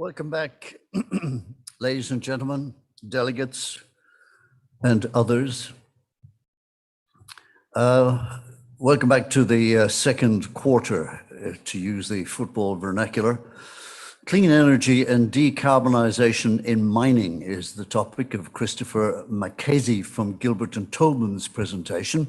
Welcome back, ladies and gentlemen, delegates, and others. Welcome back to the second quarter, to use the football vernacular. Clean energy and decarbonisation in mining is the topic of Christopher Mackenzie from Gilbert and Tobin's presentation.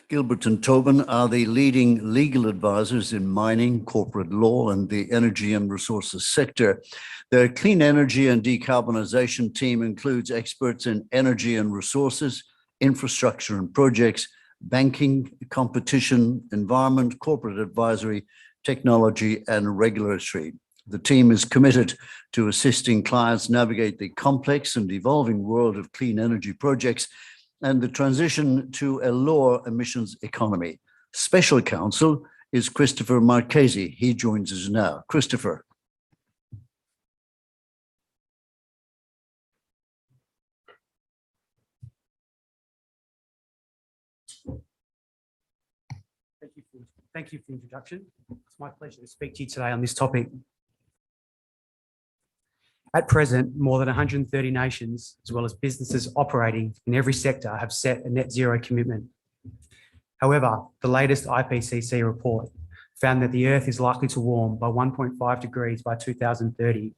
Gilbert and Tobin are the leading legal advisors in mining, corporate law, and the energy and resources sector. Their clean energy and decarbonisation team includes experts in energy and resources, infrastructure and projects, banking, competition, environment, corporate advisory, technology, and regulatory. The team is committed to assisting clients navigate the complex and evolving world of clean energy projects and the transition to a lower emissions economy. Special counsel is Christopher Mackenzie. He joins us now. Christopher. Thank you for the introduction. It's my pleasure to speak to you today on this topic. At present, more than 130 nations, as well as businesses operating in every sector, have set a net zero commitment. However, the latest IPCC report found that the Earth is likely to warm by 1.5 degrees by 2030.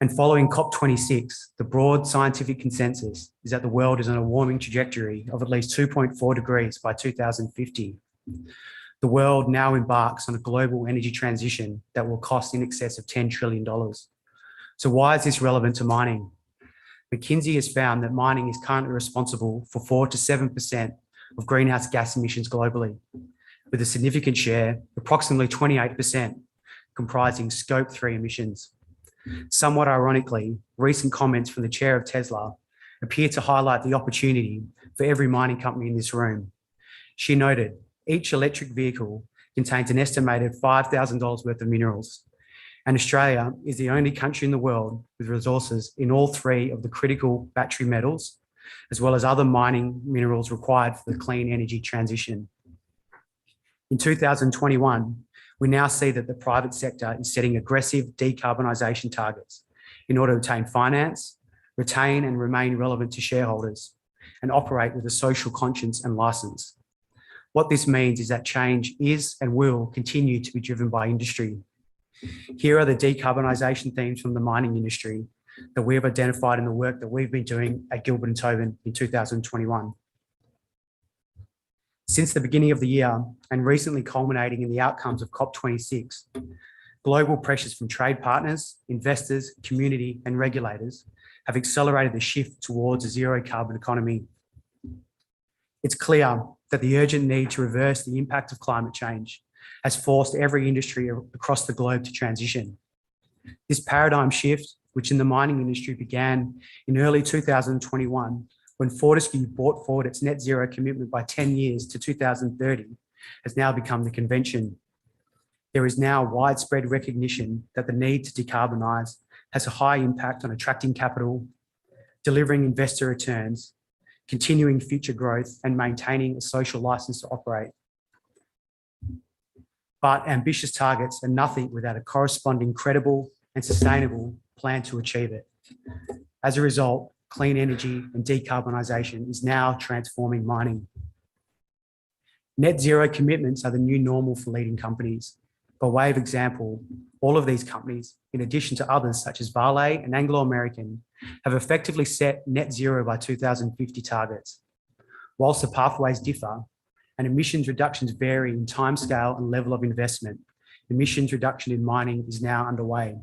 And following COP26, the broad scientific consensus is that the world is on a warming trajectory of at least 2.4 degrees by 2050. The world now embarks on a global energy transition that will cost in excess of $10 trillion. So why is this relevant to mining? McKinsey has found that mining is currently responsible for 4 to 7% of greenhouse gas emissions globally, with a significant share, approximately 28%, comprising Scope 3 emissions. Somewhat ironically, recent comments from the chair of Tesla appear to highlight the opportunity for every mining company in this room. She noted, each electric vehicle contains an estimated $5,000 worth of minerals. And Australia is the only country in the world with resources in all three of the critical battery metals, as well as other mining minerals required for the clean energy transition. In 2021, we now see that the private sector is setting aggressive decarbonisation targets in order to obtain finance, retain and remain relevant to shareholders, and operate with a social conscience and licence. What this means is that change is and will continue to be driven by industry. Here are the decarbonisation themes from the mining industry that we have identified in the work that we've been doing at Gilbert and Tobin in 2021. Since the beginning of the year, and recently culminating in the outcomes of COP26, global pressures from trade partners, investors, community, and regulators have accelerated the shift towards a zero carbon economy. It's clear that the urgent need to reverse the impact of climate change has forced every industry across the globe to transition. This paradigm shift, which in the mining industry began in early 2021, when Fortescue brought forward its net zero commitment by 10 years to 2030, has now become the convention. There is now widespread recognition that the need to decarbonise has a high impact on attracting capital, delivering investor returns, continuing future growth, and maintaining a social licence to operate. But ambitious targets are nothing without a corresponding credible and sustainable plan to achieve it. As a result, clean energy and decarbonisation is now transforming mining. Net zero commitments are the new normal for leading companies. By way of example, all of these companies, in addition to others such as Vale and Anglo American, have effectively set net zero by 2050 targets. Whilst the pathways differ, and emissions reductions vary in timescale and level of investment, emissions reduction in mining is now underway.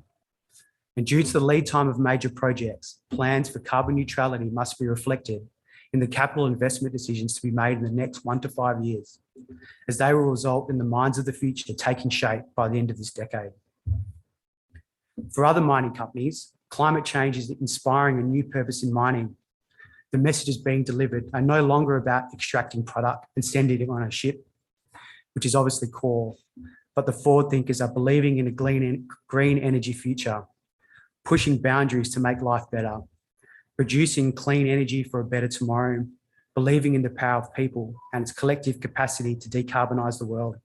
And due to the lead time of major projects, plans for carbon neutrality must be reflected in the capital investment decisions to be made in the next 1 to 5 years, as they will result in the mines of the future taking shape by the end of this decade. For other mining companies, climate change is inspiring a new purpose in mining. The messages being delivered are no longer about extracting product and sending it on a ship, which is obviously core, but the forward thinkers are believing in a green energy future, pushing boundaries to make life better, producing clean energy for a better tomorrow, believing in the power of people and its collective capacity to decarbonise the world.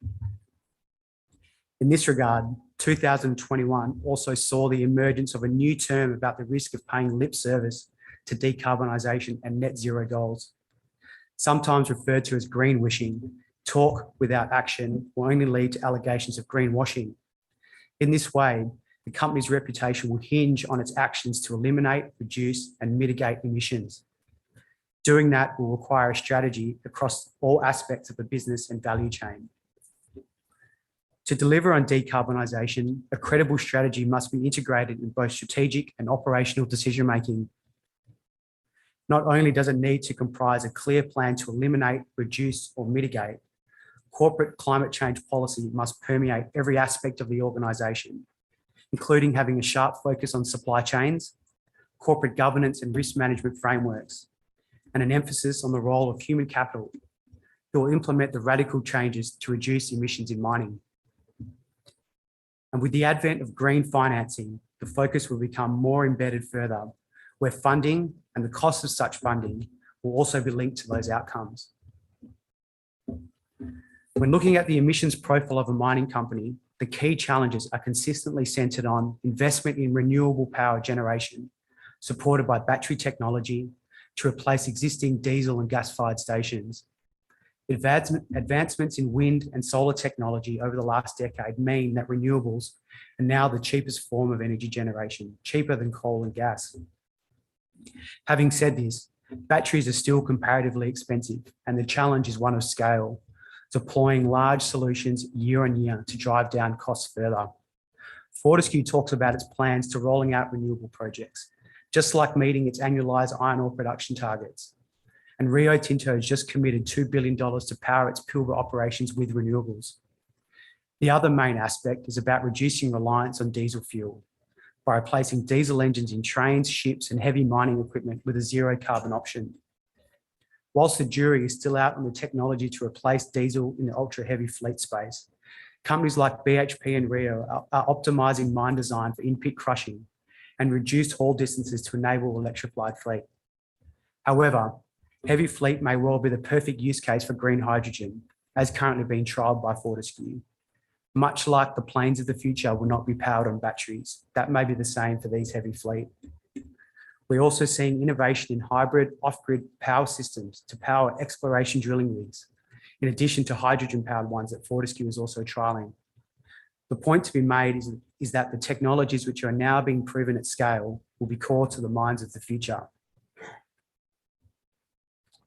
In this regard, 2021 also saw the emergence of a new term about the risk of paying lip service to decarbonisation and net zero goals. Sometimes referred to as greenwashing, talk without action will only lead to allegations of greenwashing. In this way, the company's reputation will hinge on its actions to eliminate, reduce, and mitigate emissions. Doing that will require a strategy across all aspects of the business and value chain. To deliver on decarbonisation, a credible strategy must be integrated in both strategic and operational decision-making. Not only does it need to comprise a clear plan to eliminate, reduce, or mitigate, corporate climate change policy must permeate every aspect of the organisation, including having a sharp focus on supply chains, corporate governance and risk management frameworks, and an emphasis on the role of human capital who will implement the radical changes to reduce emissions in mining. And with the advent of green financing, the focus will become more embedded further, where funding and the cost of such funding will also be linked to those outcomes. When looking at the emissions profile of a mining company, the key challenges are consistently centred on investment in renewable power generation, supported by battery technology to replace existing diesel and gas-fired stations. Advancements in wind and solar technology over the last decade mean that renewables are now the cheapest form of energy generation, cheaper than coal and gas. Having said this, batteries are still comparatively expensive, and the challenge is one of scale, deploying large solutions year on year to drive down costs further. Fortescue talks about its plans to rolling out renewable projects, just like meeting its annualised iron ore production targets. And Rio Tinto has just committed $2 billion to power its Pilbara operations with renewables. The other main aspect is about reducing reliance on diesel fuel by replacing diesel engines in trains, ships, and heavy mining equipment with a zero carbon option. Whilst the jury is still out on the technology to replace diesel in the ultra-heavy fleet space, companies like BHP and Rio are optimising mine design for in-pit crushing and reduced haul distances to enable electrified fleet. However, heavy fleet may well be the perfect use case for green hydrogen, as currently being trialled by Fortescue. Much like the planes of the future will not be powered on batteries, that may be the same for these heavy fleet. We're also seeing innovation in hybrid off-grid power systems to power exploration drilling rigs, in addition to hydrogen-powered ones that Fortescue is also trialling. The point to be made is that the technologies which are now being proven at scale will be core to the mines of the future.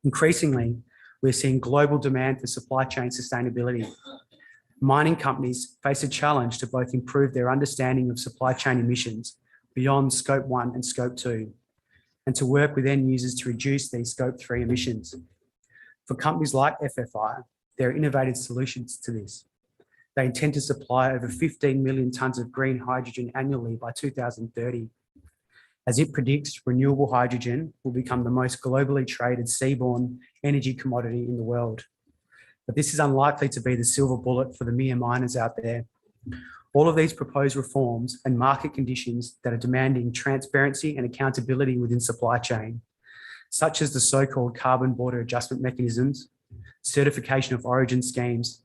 Increasingly, we're seeing global demand for supply chain sustainability. Mining companies face a challenge to both improve their understanding of supply chain emissions beyond Scope 1 and Scope 2, and to work with end users to reduce these Scope 3 emissions. For companies like FFI, there are innovative solutions to this. They intend to supply over 15 million tonnes of green hydrogen annually by 2030. As it predicts, renewable hydrogen will become the most globally traded seaborne energy commodity in the world. But this is unlikely to be the silver bullet for the mere miners out there. All of these proposed reforms and market conditions that are demanding transparency and accountability within supply chain, such as the so-called carbon border adjustment mechanisms, certification of origin schemes,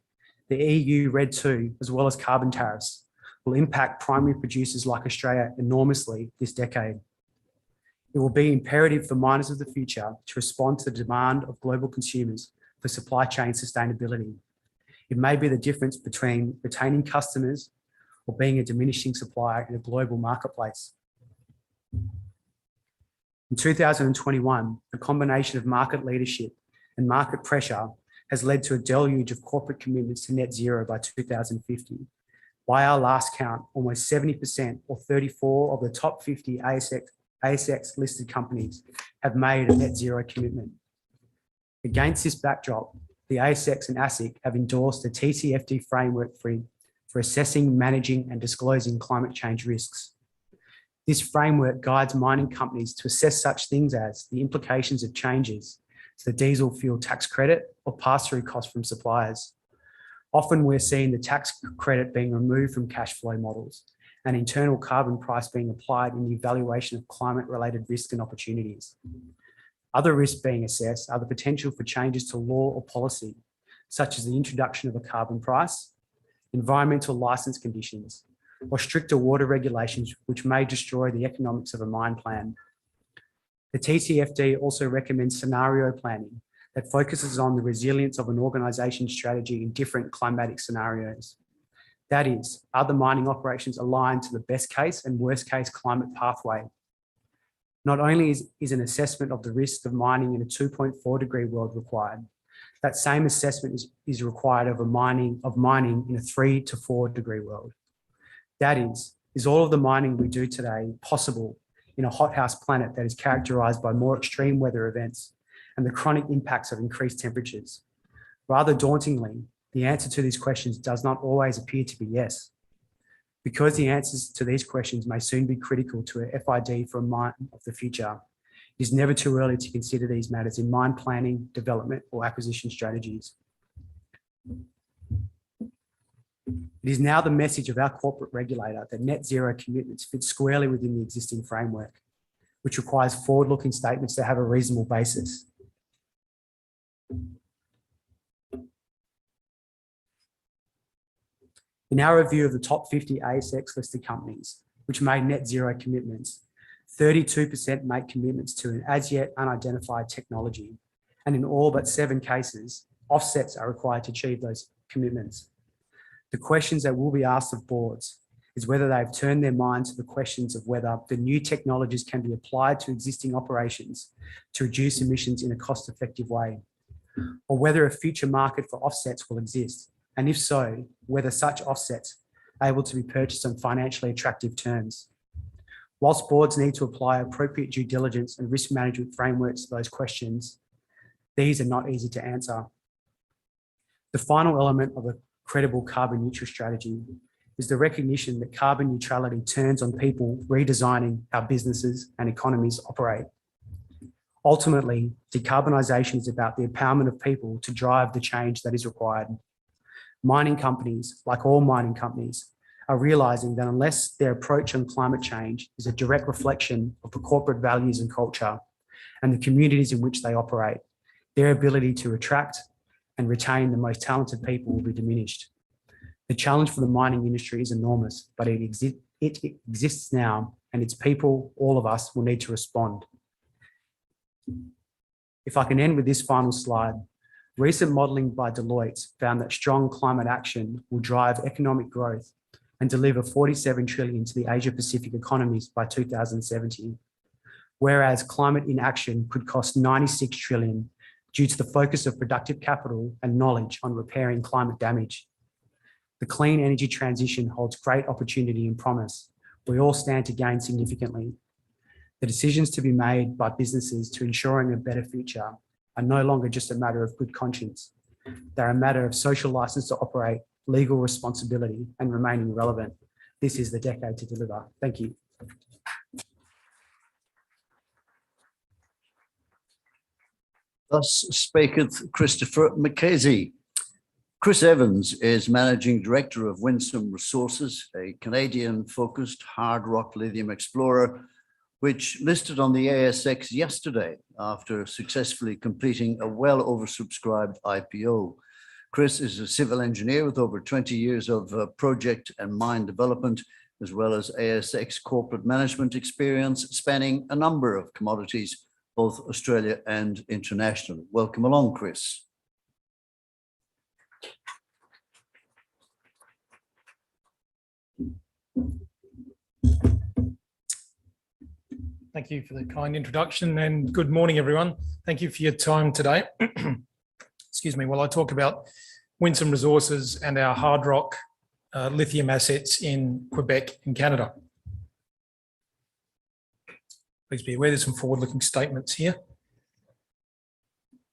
the EU RED II, as well as carbon tariffs, will impact primary producers like Australia enormously this decade. It will be imperative for miners of the future to respond to the demand of global consumers for supply chain sustainability. It may be the difference between retaining customers or being a diminishing supplier in a global marketplace. In 2021, the combination of market leadership and market pressure has led to a deluge of corporate commitments to net zero by 2050. By our last count, almost 70% or 34 of the top 50 ASX listed companies have made a net zero commitment. Against this backdrop, the ASX and ASIC have endorsed a TCFD framework for assessing, managing and disclosing climate change risks. This framework guides mining companies to assess such things as the implications of changes to the diesel fuel tax credit or pass-through costs from suppliers. Often we're seeing the tax credit being removed from cash flow models and internal carbon price being applied in the evaluation of climate-related risks and opportunities. Other risks being assessed are the potential for changes to law or policy, such as the introduction of a carbon price, environmental license conditions, or stricter water regulations which may destroy the economics of a mine plan. The TCFD also recommends scenario planning that focuses on the resilience of an organisation's strategy in different climatic scenarios. That is, are the mining operations aligned to the best case and worst case climate pathway? Not only is an assessment of the risk of mining in a 2.4 degree world required, that same assessment is required of mining in a 3 to 4 degree world. That is all of the mining we do today possible in a hothouse planet that is characterised by more extreme weather events and the chronic impacts of increased temperatures? Rather dauntingly, the answer to these questions does not always appear to be yes. Because the answers to these questions may soon be critical to a FID for a mine of the future, it is never too early to consider these matters in mine planning, development, or acquisition strategies. It is now the message of our corporate regulator that net zero commitments fit squarely within the existing framework, which requires forward-looking statements that have a reasonable basis. In our review of the top 50 ASX listed companies which made net zero commitments, 32% make commitments to an as yet unidentified technology, and in all but 7 cases, offsets are required to achieve those commitments. The questions that will be asked of boards is whether they've turned their minds to the questions of whether the new technologies can be applied to existing operations to reduce emissions in a cost-effective way, or whether a future market for offsets will exist, and if so, whether such offsets are able to be purchased on financially attractive terms. Whilst boards need to apply appropriate due diligence and risk management frameworks to those questions, these are not easy to answer. The final element of a credible carbon neutral strategy is the recognition that carbon neutrality turns on people redesigning how businesses and economies operate. Ultimately, decarbonisation is about the empowerment of people to drive the change that is required. Mining companies, like all mining companies, are realising that unless their approach on climate change is a direct reflection of the corporate values and culture and the communities in which they operate, their ability to attract and retain the most talented people will be diminished. The challenge for the mining industry is enormous, but it exists now, and its people, all of us, will need to respond. If I can end with this final slide, recent modelling by Deloitte found that strong climate action will drive economic growth and deliver 47 trillion to the Asia-Pacific economies by 2070, whereas climate inaction could cost 96 trillion due to the focus of productive capital and knowledge on repairing climate damage. The clean energy transition holds great opportunity and promise. We all stand to gain significantly. The decisions to be made by businesses to ensuring a better future are no longer just a matter of good conscience. They're a matter of social license to operate, legal responsibility, and remaining relevant. This is the decade to deliver. Thank you. Thus speaketh Christopher McKenzie. Chris Evans is Managing Director of Winsome Resources, a Canadian-focused hard rock lithium explorer, which listed on the ASX yesterday after successfully completing a well oversubscribed IPO. Chris is a civil engineer with over 20 years of project and mine development, as well as ASX corporate management experience spanning a number of commodities, both Australia and international. Welcome along, Chris. Thank you for the kind introduction, and good morning, everyone. Thank you for your time today. Excuse me, while I talk about Winsome Resources and our hard rock lithium assets in Quebec in Canada. Please be aware there's some forward-looking statements here.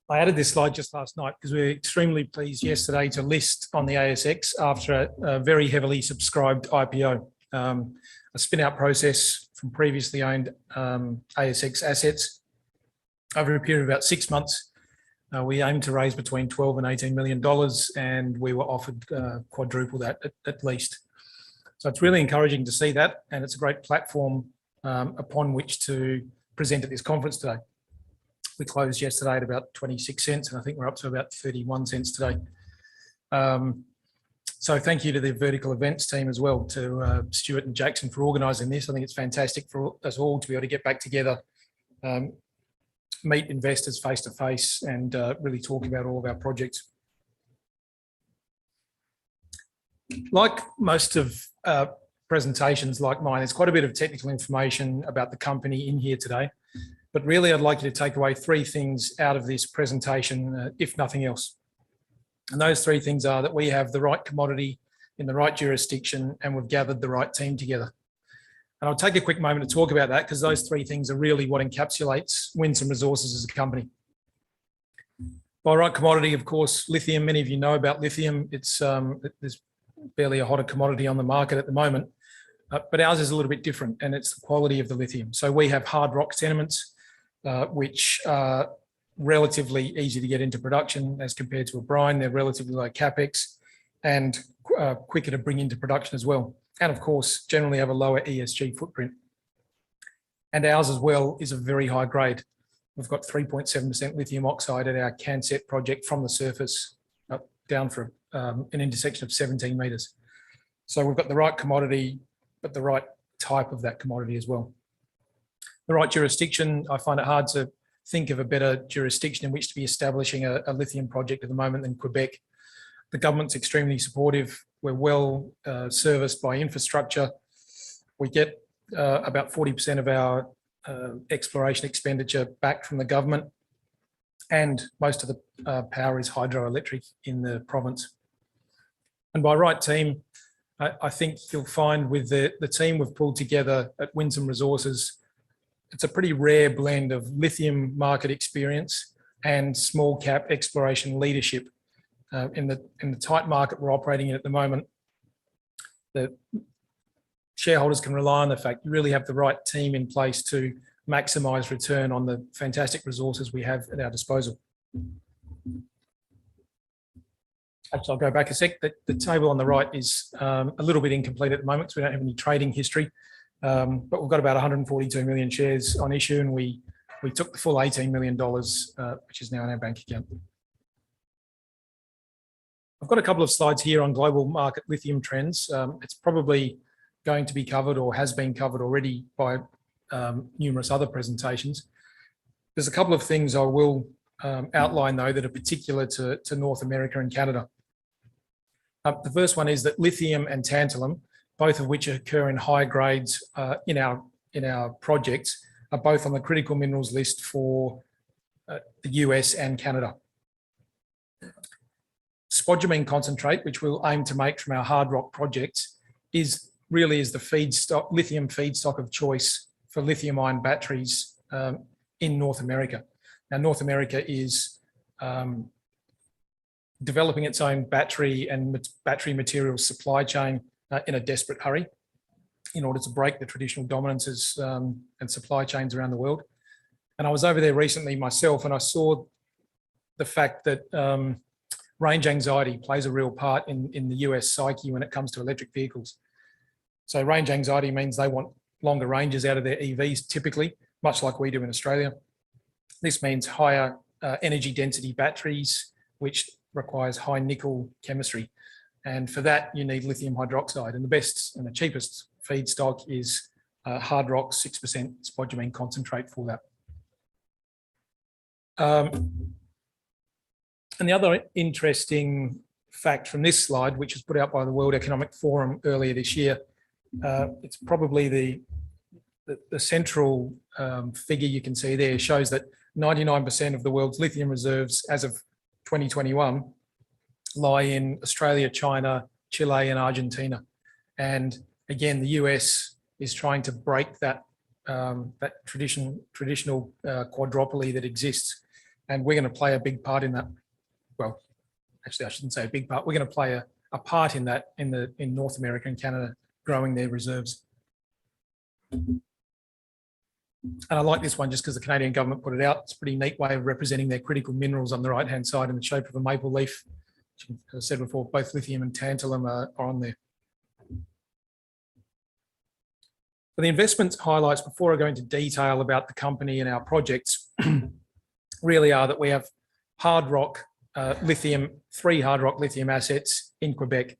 I added this slide just last night because we were extremely pleased yesterday to list on the ASX after a very heavily subscribed IPO. A spin-out process from previously owned ASX assets. Over a period of about 6 months, we aimed to raise between 12 and 18 million dollars, and we were offered quadruple that at least. So it's really encouraging to see that, and it's a great platform upon which to present at this conference today. We closed yesterday at about 26 cents, and I think we're up to about 31 cents today. So thank you to the vertical events team as well, to Stuart and Jackson for organising this. I think it's fantastic for us all to be able to get back together, meet investors face to face, and really talk about all of our projects. Like most of presentations like mine, there's quite a bit of technical information about the company in here today, but really I'd like you to take away 3 things out of this presentation, if nothing else. And those 3 things are that we have the right commodity in the right jurisdiction and we've gathered the right team together. And I'll take a quick moment to talk about that, because those 3 things are really what encapsulates Winsome Resources as a company. By right commodity, of course, lithium. Many of you know about lithium. It's there's barely a hotter commodity on the market at the moment, but ours is a little bit different, and it's the quality of the lithium. So we have hard rock tenements, which are relatively easy to get into production as compared to a brine. They're relatively low capex and quicker to bring into production as well. And of course, generally have a lower ESG footprint. And ours as well is a very high grade. We've got 3.7% lithium oxide at our Cansett project from the surface up down for an intersection of 17 metres. So we've got the right commodity, but the right type of that commodity as well. The right jurisdiction, I find it hard to think of a better jurisdiction in which to be establishing a lithium project at the moment than Quebec. The government's extremely supportive. We're well serviced by infrastructure. We get about 40% of our exploration expenditure back from the government, and most of the power is hydroelectric in the province. And by right team, I think you'll find with the team we've pulled together at Winsome Resources, it's a pretty rare blend of lithium market experience and small cap exploration leadership. In the tight market we're operating in at the moment, the shareholders can rely on the fact you really have the right team in place to maximise return on the fantastic resources we have at our disposal. Actually, I'll go back a sec. The table on the right is a little bit incomplete at the moment, so we don't have any trading history. But we've got about 142 million shares on issue, and we took the full $18 million, which is now in our bank account. I've got a couple of slides here on global market lithium trends. It's probably going to be covered or has been covered already by numerous other presentations. There's a couple of things I will outline though that are particular to North America and Canada. The first one is that lithium and tantalum, both of which occur in high grades in our projects, are both on the critical minerals list for the US and Canada. Spodumene concentrate, which we'll aim to make from our hard rock projects, is the feedstock, lithium feedstock of choice for lithium-ion batteries in North America. Now, North America is developing its own battery and battery materials supply chain in a desperate hurry in order to break the traditional dominances and supply chains around the world. And I was over there recently myself, and I saw the fact that range anxiety plays a real part in the US psyche when it comes to electric vehicles. So range anxiety means they want longer ranges out of their EVs typically, much like we do in Australia. This means higher energy density batteries, which requires high nickel chemistry. And for that, you need lithium hydroxide. And the best and the cheapest feedstock is hard rock 6% spodumene concentrate for that. And the other interesting fact from this slide, which was put out by the World Economic Forum earlier this year, it's probably the central figure you can see there, shows that 99% of the world's lithium reserves as of 2021 lie in Australia, China, Chile, and Argentina. And again, the US is trying to break that traditional quadropoly that exists, and we're going to play a big part in that. Well, actually, I shouldn't say a big part. We're going to play a part in that in North America and Canada, growing their reserves. And I like this one just because the Canadian government put it out. It's a pretty neat way of representing their critical minerals on the right-hand side in the shape of a maple leaf. As I said before, both lithium and tantalum are on there. For the investment highlights, before I go into detail about the company and our projects, really are that we have hard rock lithium, 3 hard rock lithium assets in Quebec.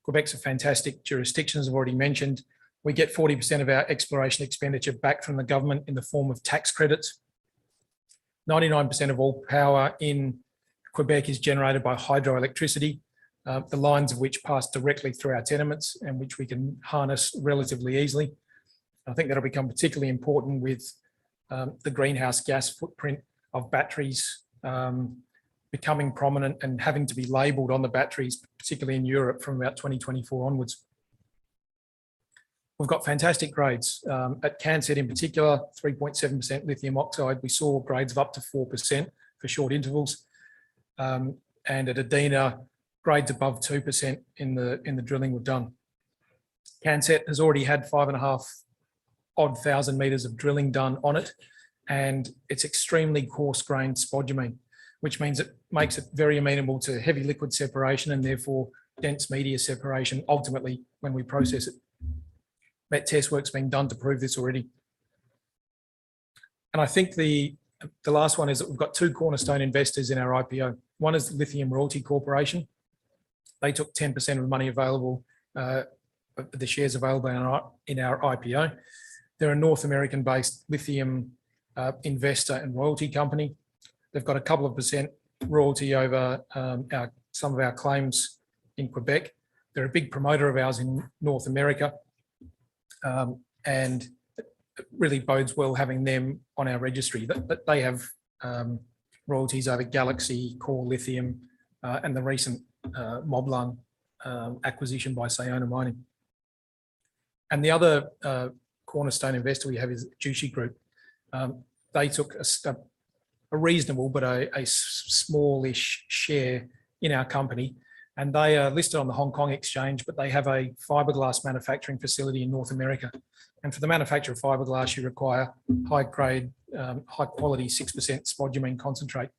Quebec's a fantastic jurisdiction, as I've already mentioned. We get 40% of our exploration expenditure back from the government in the form of tax credits. 99% of all power in Quebec is generated by hydroelectricity, the lines of which pass directly through our tenements and which we can harness relatively easily. I think that'll become particularly important with the greenhouse gas footprint of batteries becoming prominent and having to be labelled on the batteries, particularly in Europe from about 2024 onwards. We've got fantastic grades. At Canset in particular, 3.7% lithium oxide. We saw grades of up to 4% for short intervals. And at Adina, grades above 2% in the drilling we've done. Canset has already had 5,500 odd metres of drilling done on it, and it's extremely coarse-grained spodumene, which means it makes it very amenable to heavy liquid separation and therefore dense media separation ultimately when we process it. That test work's been done to prove this already. And I think the last one is that we've got two cornerstone investors in our IPO. One is the Lithium Royalty Corporation. They took 10% of the money available, the shares available in our IPO. They're a North American-based lithium investor and royalty company. They've got a couple of percent royalty over some of our claims in Quebec. They're a big promoter of ours in North America, and it really bodes well having them on our registry. But they have royalties over Galaxy, Core Lithium, and the recent Moblin acquisition by Sayona Mining. And the other cornerstone investor we have is Jushi Group. They took a reasonable but a smallish share in our company, and they are listed on the Hong Kong Exchange, but they have a fiberglass manufacturing facility in North America. And for the manufacture of fiberglass, you require high-grade, high-quality 6% spodumene concentrate.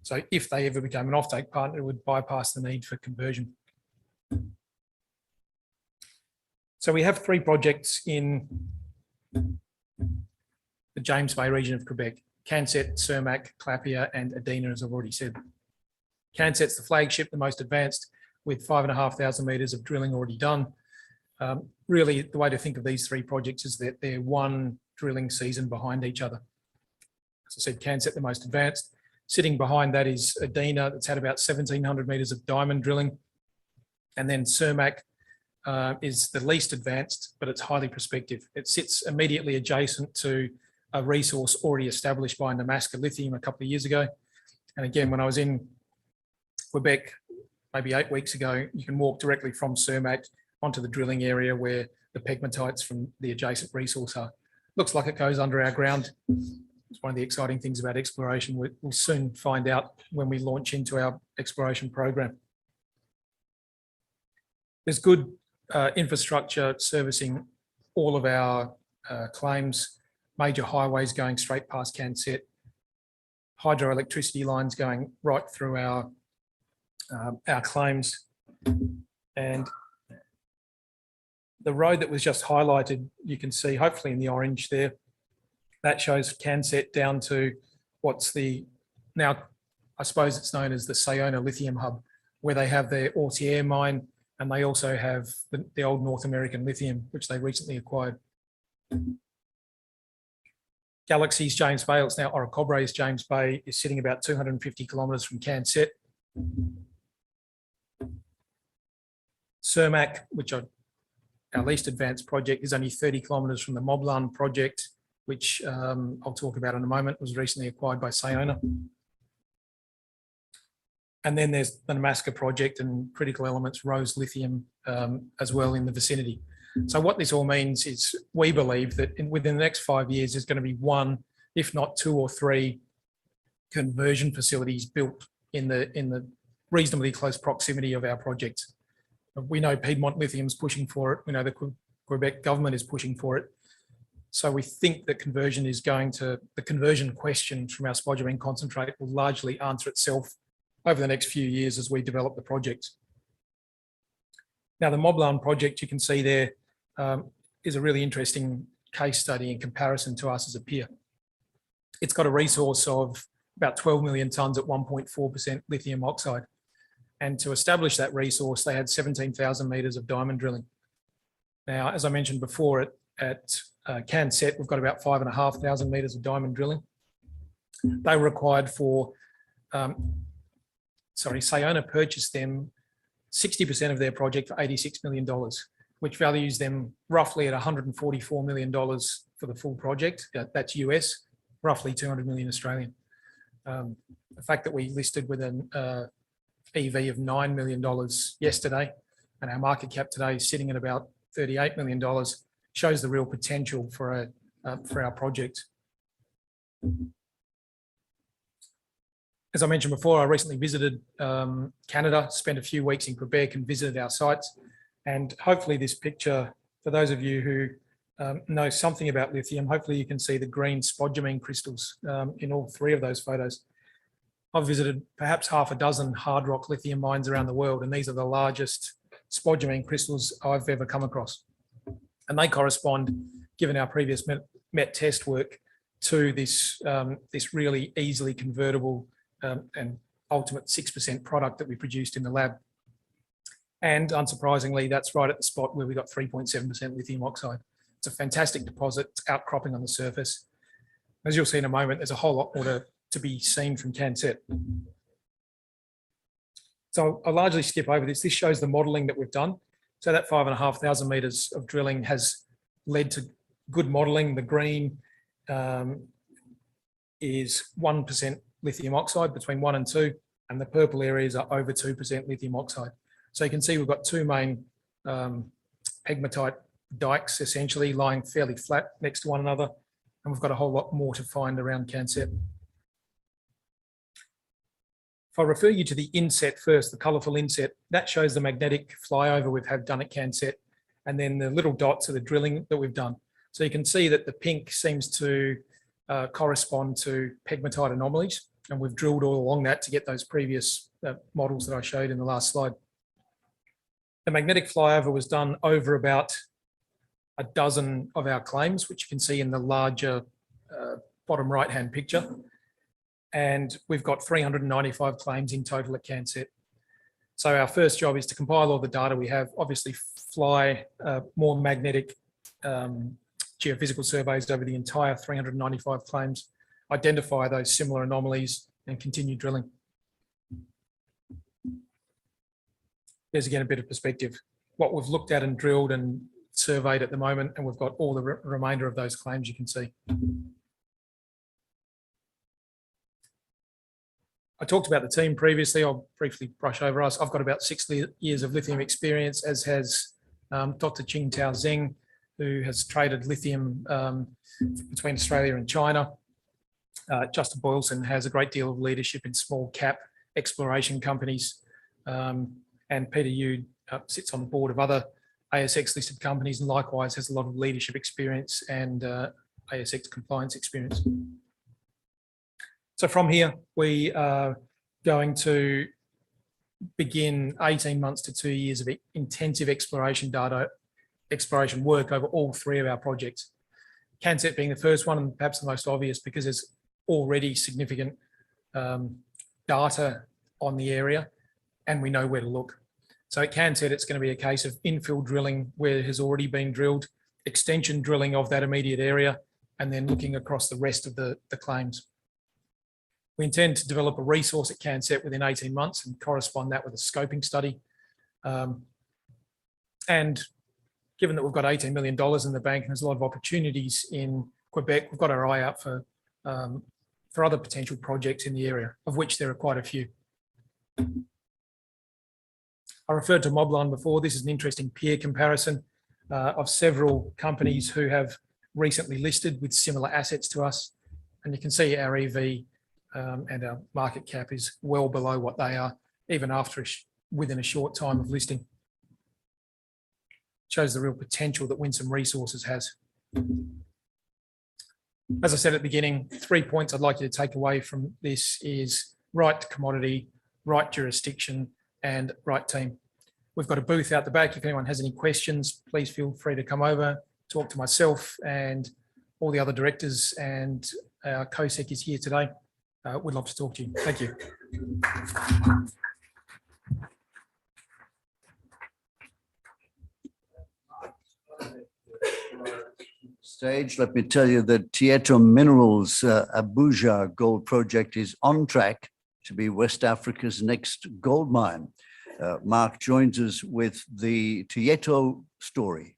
So if they ever became an offtake partner, it would bypass the need for conversion. So we have three projects in the James Bay region of Quebec: Canset, Cermak, Clapia, and Adina, as I've already said. Canset's the flagship, the most advanced, with 5,500 metres of drilling already done. Really, the way to think of these three projects is that they're one drilling season behind each other. As I said, Canset the most advanced. Sitting behind that is Adina, that's had about 1,700 metres of diamond drilling. And then Cermak is the least advanced, but it's highly prospective. It sits immediately adjacent to a resource already established by Nemaska Lithium a couple of years ago. And again, when I was in Quebec, maybe 8 weeks ago, you can walk directly from Cermak onto the drilling area where the pegmatites from the adjacent resource are. Looks like it goes under our ground. It's one of the exciting things about exploration. We'll soon find out when we launch into our exploration program. There's good infrastructure servicing all of our claims, major highways going straight past Canset, hydroelectricity lines going right through our claims. And the road that was just highlighted, you can see hopefully in the orange there, that shows Canset down to what's the, now I suppose it's known as the Sayona Lithium Hub, where they have their Ortier mine, and they also have the old North American Lithium, which they recently acquired. Galaxy's James Bay, it's now Orocobre's James Bay, is sitting about 250 kilometres from Canset. Cermak, which are our least advanced project, is only 30 kilometres from the Moblin project, which I'll talk about in a moment, was recently acquired by Sayona. And then there's the Nemaska project and Critical Elements Rose Lithium as well in the vicinity. So what this all means is we believe that within the next 5 years, there's going to be one, if not two or three conversion facilities built in the reasonably close proximity of our projects. We know Piedmont Lithium's pushing for it. We know the Quebec government is pushing for it. So we think that the conversion question from our spodumene concentrate will largely answer itself over the next few years as we develop the project. Now, the Moblin project you can see there is a really interesting case study in comparison to us as a peer. It's got a resource of about 12 million tonnes at 1.4% lithium oxide. And to establish that resource, they had 17,000 metres of diamond drilling. Now, as I mentioned before, at Canset, we've got about 5,500 metres of diamond drilling. They were required for, Sayona purchased them 60% of their project for $86 million, which values them roughly at $144 million for the full project. That's US, roughly 200 million Australian. The fact that we listed with an EV of $9 million yesterday, and our market cap today is sitting at about $38 million, shows the real potential for our project. As I mentioned before, I recently visited Canada, spent a few weeks in Quebec and visited our sites. And hopefully this picture, for those of you who know something about lithium, hopefully you can see the green spodumene crystals in all three of those photos. I've visited perhaps half a dozen hard rock lithium mines around the world, and these are the largest spodumene crystals I've ever come across. And they correspond, given our previous met test work, to this, this really easily convertible and ultimate 6% product that we produced in the lab. And unsurprisingly, that's right at the spot where we got 3.7% lithium oxide. It's a fantastic deposit. It's outcropping on the surface. As you'll see in a moment, there's a whole lot more to be seen from Canset. So I'll largely skip over this. This shows the modelling that we've done. So that 5,500 metres of drilling has led to good modelling. The green is 1% lithium oxide, between 1 and 2, and the purple areas are over 2% lithium oxide. So you can see we've got two main pegmatite dikes essentially lying fairly flat next to one another, and we've got a whole lot more to find around Canset. If I refer you to the inset first, the colourful inset, that shows the magnetic flyover we've had done at Canset, and then the little dots are the drilling that we've done. So you can see that the pink seems to correspond to pegmatite anomalies, and we've drilled all along that to get those previous models that I showed in the last slide. The magnetic flyover was done over about a dozen of our claims, which you can see in the larger bottom right-hand picture. And we've got 395 claims in total at Canset. So our first job is to compile all the data we have, obviously fly more magnetic geophysical surveys over the entire 395 claims, identify those similar anomalies and continue drilling. There's again a bit of perspective. What we've looked at and drilled and surveyed at the moment, and we've got all the remainder of those claims you can see. I talked about the team previously. I'll briefly brush over us. I've got about 6 years of lithium experience, as has Dr. Qingtao Zheng, who has traded lithium between Australia and China. Justin Boylston has a great deal of leadership in small cap exploration companies. And Peter Yu sits on the board of other ASX listed companies and likewise has a lot of leadership experience and ASX compliance experience. So from here, we are going to begin 18 months to 2 years of intensive exploration work over all 3 of our projects. Canset being the first one and perhaps the most obvious because there's already significant data on the area and we know where to look. So at Canset, it's going to be a case of infill drilling where it has already been drilled, extension drilling of that immediate area, and then looking across the rest of the claims. We intend to develop a resource at Canset within 18 months and correspond that with a scoping study. And given that we've got $18 million in the bank and there's a lot of opportunities in Quebec, we've got our eye out for other potential projects in the area, of which there are quite a few. I referred to Moblon before. This is an interesting peer comparison of several companies who have recently listed with similar assets to us. And you can see our EV and our market cap is well below what they are, even after within a short time of listing. Shows the real potential that Winsome Resources has. As I said at the beginning, 3 points I'd like you to take away from this is right commodity, right jurisdiction, and right team. We've got a booth out the back. If anyone has any questions, please feel free to come over, talk to myself and all the other directors, and our COSEC is here today. We'd love to talk to you. Thank you. stage, let me tell you that Tietto Minerals Abuja Gold Project is on track to be West Africa's next gold mine. Mark joins us with the Tietto story.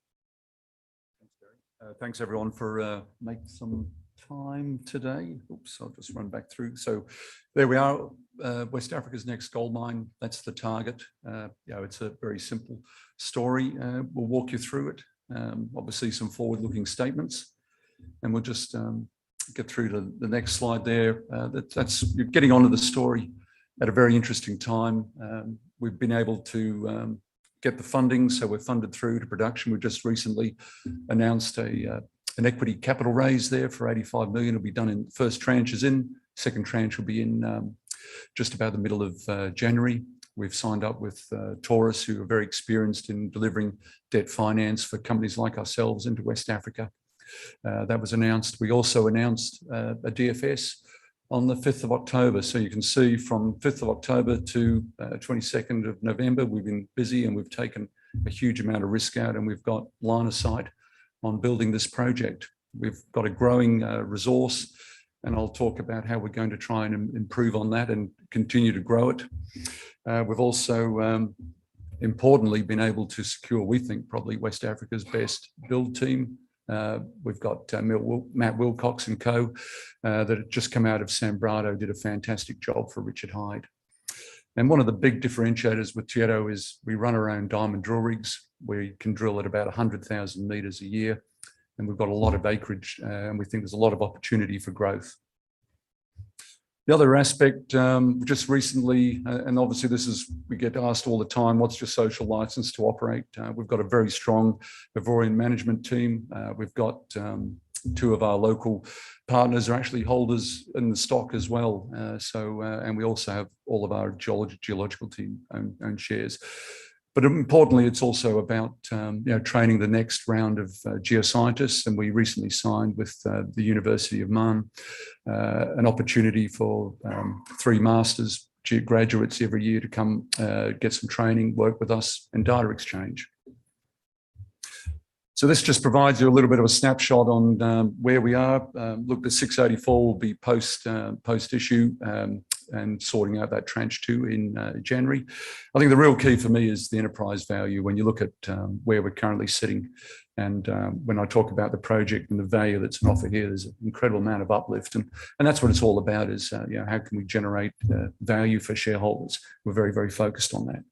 Thanks everyone for making some time today. Oops, I'll just run back through. So there we are, West Africa's next gold mine. That's the target. It's a very simple story. We'll walk you through it. Obviously some forward-looking statements, and we'll just get through to the next slide there. You're getting onto the story at a very interesting time. We've been able to get the funding, so we're funded through to production. We've just recently announced an equity capital raise there for 85 million. It'll be done in first tranche is in, second tranche will be in just about the middle of January. We've signed up with Taurus, who are very experienced in delivering debt finance for companies like ourselves into West Africa. That was announced. We also announced a DFS on the 5th of October. So you can see from 5th of October to 22nd of November, we've been busy and we've taken a huge amount of risk out, and we've got line of sight on building this project. We've got a growing resource, and I'll talk about how we're going to try and improve on that and continue to grow it. We've also, importantly, been able to secure, we think, probably West Africa's best build team. We've got Matt Wilcox and co. That had just come out of Sanbrado, did a fantastic job for Richard Hyde. And one of the big differentiators with Tietto is we run our own diamond drill rigs. We can drill at about 100,000 meters a year, and we've got a lot of acreage, and we think there's a lot of opportunity for growth. The other aspect, just recently, and obviously we get asked all the time, what's your social license to operate? We've got a very strong Ivorian management team. We've got two of our local partners are actually holders in the stock as well. And we also have all of our geological team own shares. But importantly, it's also about training the next round of geoscientists, and we recently signed with the University of Man an opportunity for 3 masters graduates every year to come get some training, work with us, and data exchange. So this just provides you a little bit of a snapshot on where we are. Look, the 684 will be post issue and sorting out that tranche 2 in January. I think the real key for me is the enterprise value. When you look at where we're currently sitting, and when I talk about the project and the value that's on offer here, there's an incredible amount of uplift, and that's what it's all about. Is how can we generate value for shareholders? We're very, very focused on that.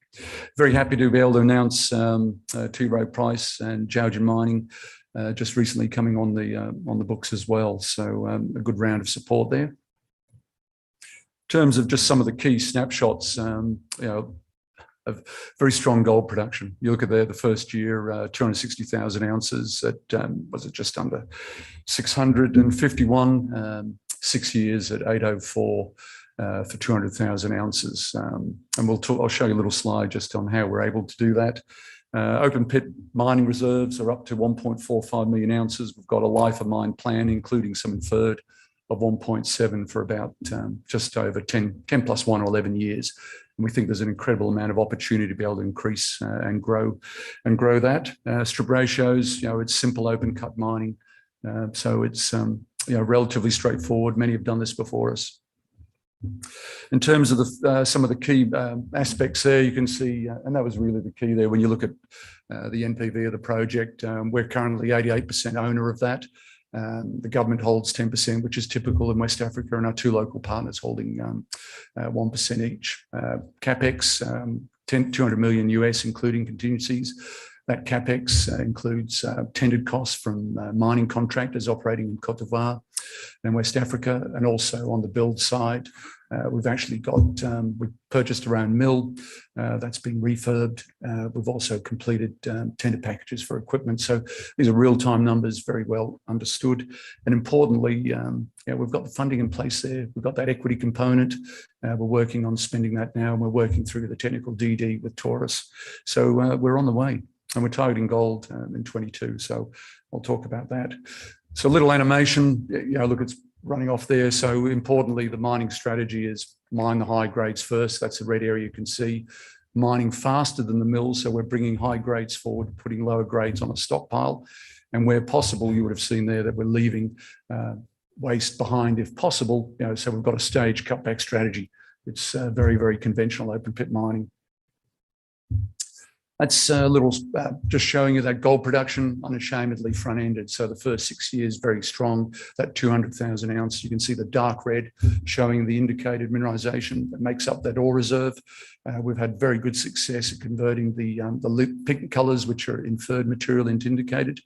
Very happy to be able to announce T. Rowe Price and Jowgen Mining just recently coming on the books as well. So a good round of support there. In terms of just some of the key snapshots, of very strong gold production. You look at there, the first year, 260,000 ounces at, was it just under 651, 6 years at 804 for 200,000 ounces. And I'll show you a little slide just on how we're able to do that. Open pit mining reserves are up to 1.45 million ounces. We've got a life of mine plan, including some inferred, of 1.7 for about just over 10 plus 1 or 11 years. And we think there's an incredible amount of opportunity to be able to increase and grow that. Strip ratios, it's simple open cut mining. So it's relatively straightforward. Many have done this before us. In terms of some of the key aspects there, you can see, and that was really the key there. When you look at the NPV of the project, we're currently 88% owner of that. The government holds 10%, which is typical in West Africa, and our 2 local partners holding 1% each. CapEx, 200 million US, including contingencies. That CapEx includes tendered costs from mining contractors operating in Côte d'Ivoire and West Africa, and also on the build side, we've actually got, we purchased our own mill that's been refurbed. We've also completed tender packages for equipment. So these are real-time numbers, very well understood. And importantly, we've got the funding in place there. We've got that equity component. We're working on spending that now, and we're working through the technical DD with Taurus. So we're on the way, and we're targeting gold in 22. So I'll talk about that. So a little animation, look, it's running off there. So importantly, the mining strategy is mine the high grades first. That's the red area you can see. Mining faster than the mill. So we're bringing high grades forward, putting lower grades on a stockpile. And where possible, you would have seen there that we're leaving waste behind if possible. So we've got a stage cutback strategy. It's very, very conventional open pit mining. That's a little just showing you that gold production unashamedly front-ended. So the first 6 years, very strong, that 200,000 ounce. You can see the dark red showing the indicated mineralization that makes up that ore reserve. We've had very good success at converting the pink colors, which are inferred material, into indicated.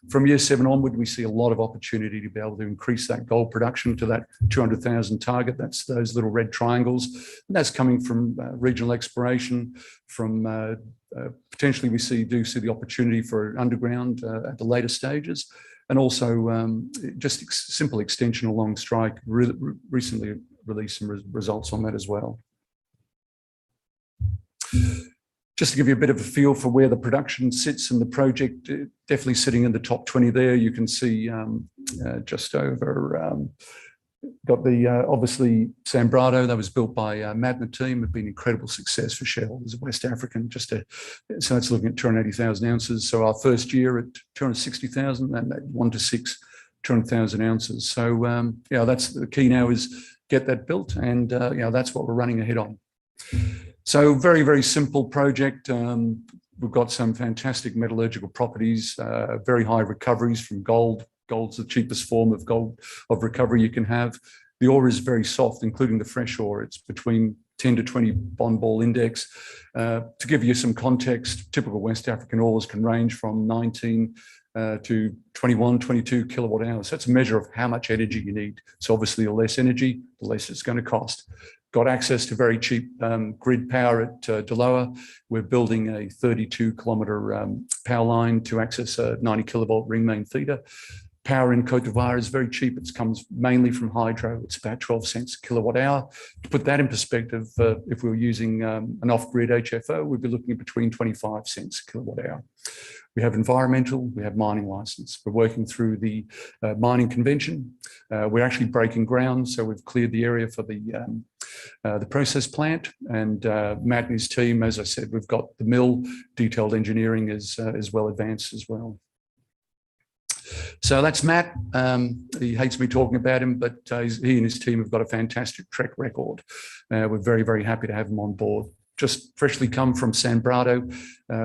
From year 7 onward, we see a lot of opportunity to be able to increase that gold production to that 200,000 target. That's those little red triangles. And that's coming from regional exploration, from potentially we do see the opportunity for underground at the later stages, and also just simple extension along strike. Recently released some results on that as well. Just to give you a bit of a feel for where the production sits in the project, definitely sitting in the top 20 there. You can see just over, got the obviously Sanbrado, that was built by Matt and the team, have been incredible success for shareholders of West African. So it's looking at 280,000 ounces. So our first year at 260,000, and that 1 to 6, 200,000 ounces. So yeah, that's the key now, is get that built, and that's what we're running ahead on. So very, very simple project. We've got some fantastic metallurgical properties, very high recoveries from gold. Gold's the cheapest form of gold of recovery you can have. The ore is very soft, including the fresh ore. It's between 10 to 20 bond ball index. To give you some context, typical West African ores can range from 19 to 21, 22 kilowatt hours. That's a measure of how much energy you need. So obviously the less energy, the less it's going to cost. Got access to very cheap grid power at Deloa. We're building a 32-kilometre power line to access a 90 kilovolt ring main feeder. Power in Cote d'Ivoire is very cheap. It comes mainly from hydro. It's about 12 cents a kilowatt hour. To put that in perspective, if we were using an off-grid HFO, we'd be looking at between 25 cents a kilowatt hour. We have environmental, we have mining license. We're working through the mining convention. We're actually breaking ground, so we've cleared the area for the process plant. And Matt and his team, as I said, we've got the mill, detailed engineering is well advanced as well. So that's Matt. He hates me talking about him, but he and his team have got a fantastic track record. We're very, very happy to have him on board. Just freshly come from Sanbrado,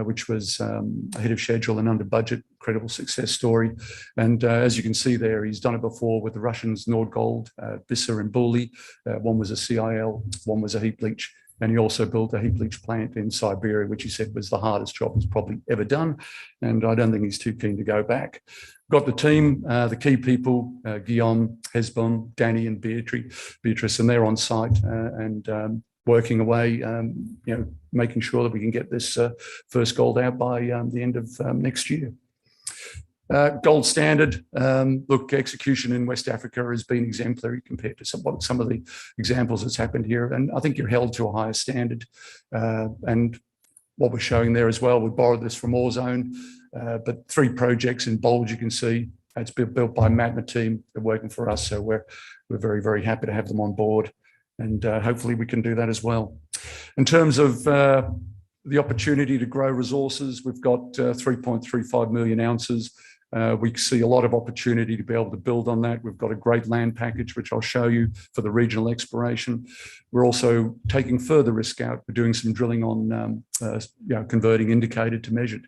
which was ahead of schedule and under budget. Incredible success story. And as you can see there, he's done it before with the Russians, Nordgold, Bissa and Bully. One was a CIL, one was a heap leach. And he also built a heap leach plant in Siberia, which he said was the hardest job he's probably ever done. And I don't think he's too keen to go back. Got the team, the key people, Guillaume, Hesbon, Danny and Beatrice, and they're on site and working away, making sure that we can get this first gold out by the end of next year. Gold standard. Look, execution in West Africa has been exemplary compared to some of the examples that's happened here. And I think you're held to a higher standard. And what we're showing there as well, we borrowed this from Orezone, but 3 projects in bold, you can see. It's been built by Matt and the team. They're working for us. So we're very, very happy to have them on board. And hopefully we can do that as well. In terms of the opportunity to grow resources, we've got 3.35 million ounces. We see a lot of opportunity to be able to build on that. We've got a great land package, which I'll show you for the regional exploration. We're also taking further risk out. We're doing some drilling on converting indicated to measured.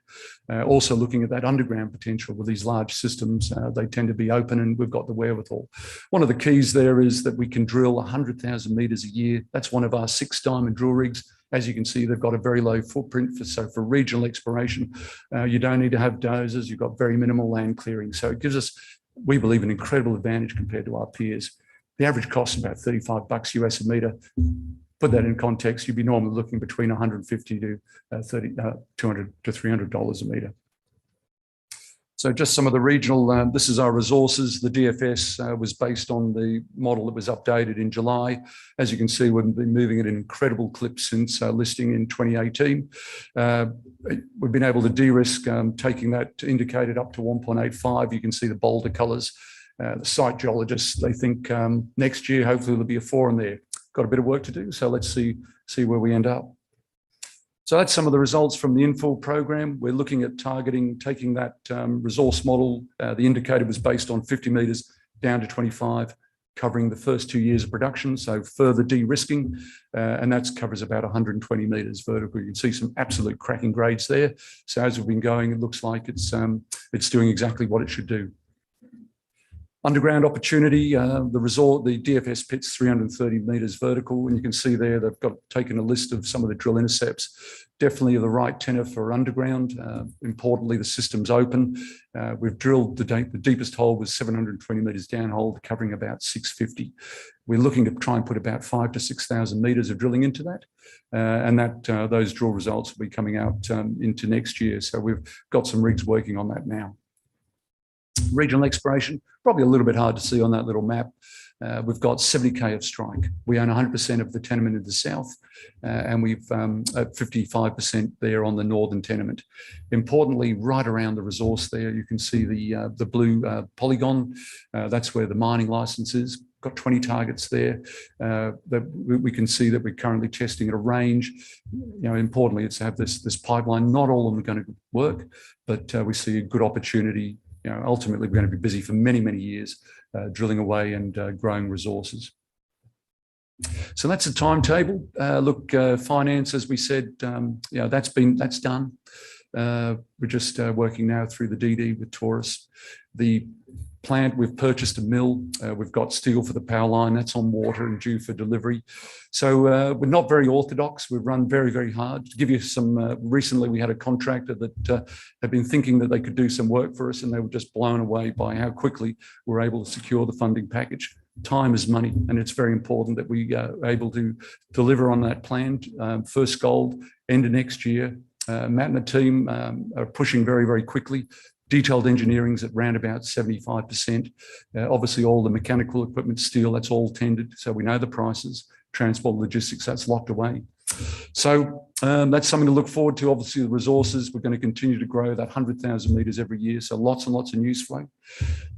Also looking at that underground potential with these large systems. They tend to be open and we've got the wherewithal. One of the keys there is that we can drill 100,000 metres a year. That's one of our 6 diamond drill rigs. As you can see, they've got a very low footprint. So for regional exploration, you don't need to have dozers. You've got very minimal land clearing. So it gives us, we believe, an incredible advantage compared to our peers. The average cost is about $35 US a metre. Put that in context, you'd be normally looking between $150 to $200 to $300 a metre. So just some of the regional, this is our resources. The DFS was based on the model that was updated in July. As you can see, we've been moving at an incredible clip since listing in 2018. We've been able to de-risk taking that indicated up to 1.85. You can see the bolder colours. The site geologists, they think next year, hopefully there'll be a 4 in there. Got a bit of work to do, so let's see where we end up. So that's some of the results from the infill program. We're looking at taking that resource model. The indicator was based on 50 metres down to 25, covering the first 2 years of production, so further de-risking, and that covers about 120 metres vertical. You can see some absolute cracking grades there. So as we've been going, it looks like it's doing exactly what it should do. Underground opportunity, the DFS pit's 330 metres vertical, and you can see there they've taken a list of some of the drill intercepts. Definitely the right tenor for underground. Importantly, the system's open. We've drilled the deepest hole was 720 metres downhole, covering about 650. We're looking to try and put about 5,000 to 6,000 metres of drilling into that, and those drill results will be coming out into next year. So we've got some rigs working on that now. Regional exploration, probably a little bit hard to see on that little map. We've got 70k of strike. We own 100% of the tenement in the south, and we've at 55% there on the northern tenement. Importantly, right around the resource there, you can see the blue polygon. That's where the mining license is. Got 20 targets there. That we can see that we're currently testing at a range. Importantly, it's to have this pipeline. Not all of them are going to work, but we see a good opportunity. Ultimately, we're going to be busy for many, many years drilling away and growing resources. So that's a timetable. Finance, as we said, that's done. We're just working now through the DD with Taurus. The plant, we've purchased a mill. We've got steel for the power line. That's on water and due for delivery. So we're not very orthodox. We've run very, very hard. To give you some, recently we had a contractor that had been thinking that they could do some work for us, and they were just blown away by how quickly we're able to secure the funding package. Time is money, and it's very important that we are able to deliver on that plan. First gold, end of next year. Matt and the team are pushing very, very quickly. Detailed engineering's at around about 75%. Obviously, all the mechanical equipment, steel, that's all tendered, so we know the prices. Transport, logistics, that's locked away. So that's something to look forward to. Obviously, the resources, we're going to continue to grow that 100,000 metres every year, so lots and lots of news flow.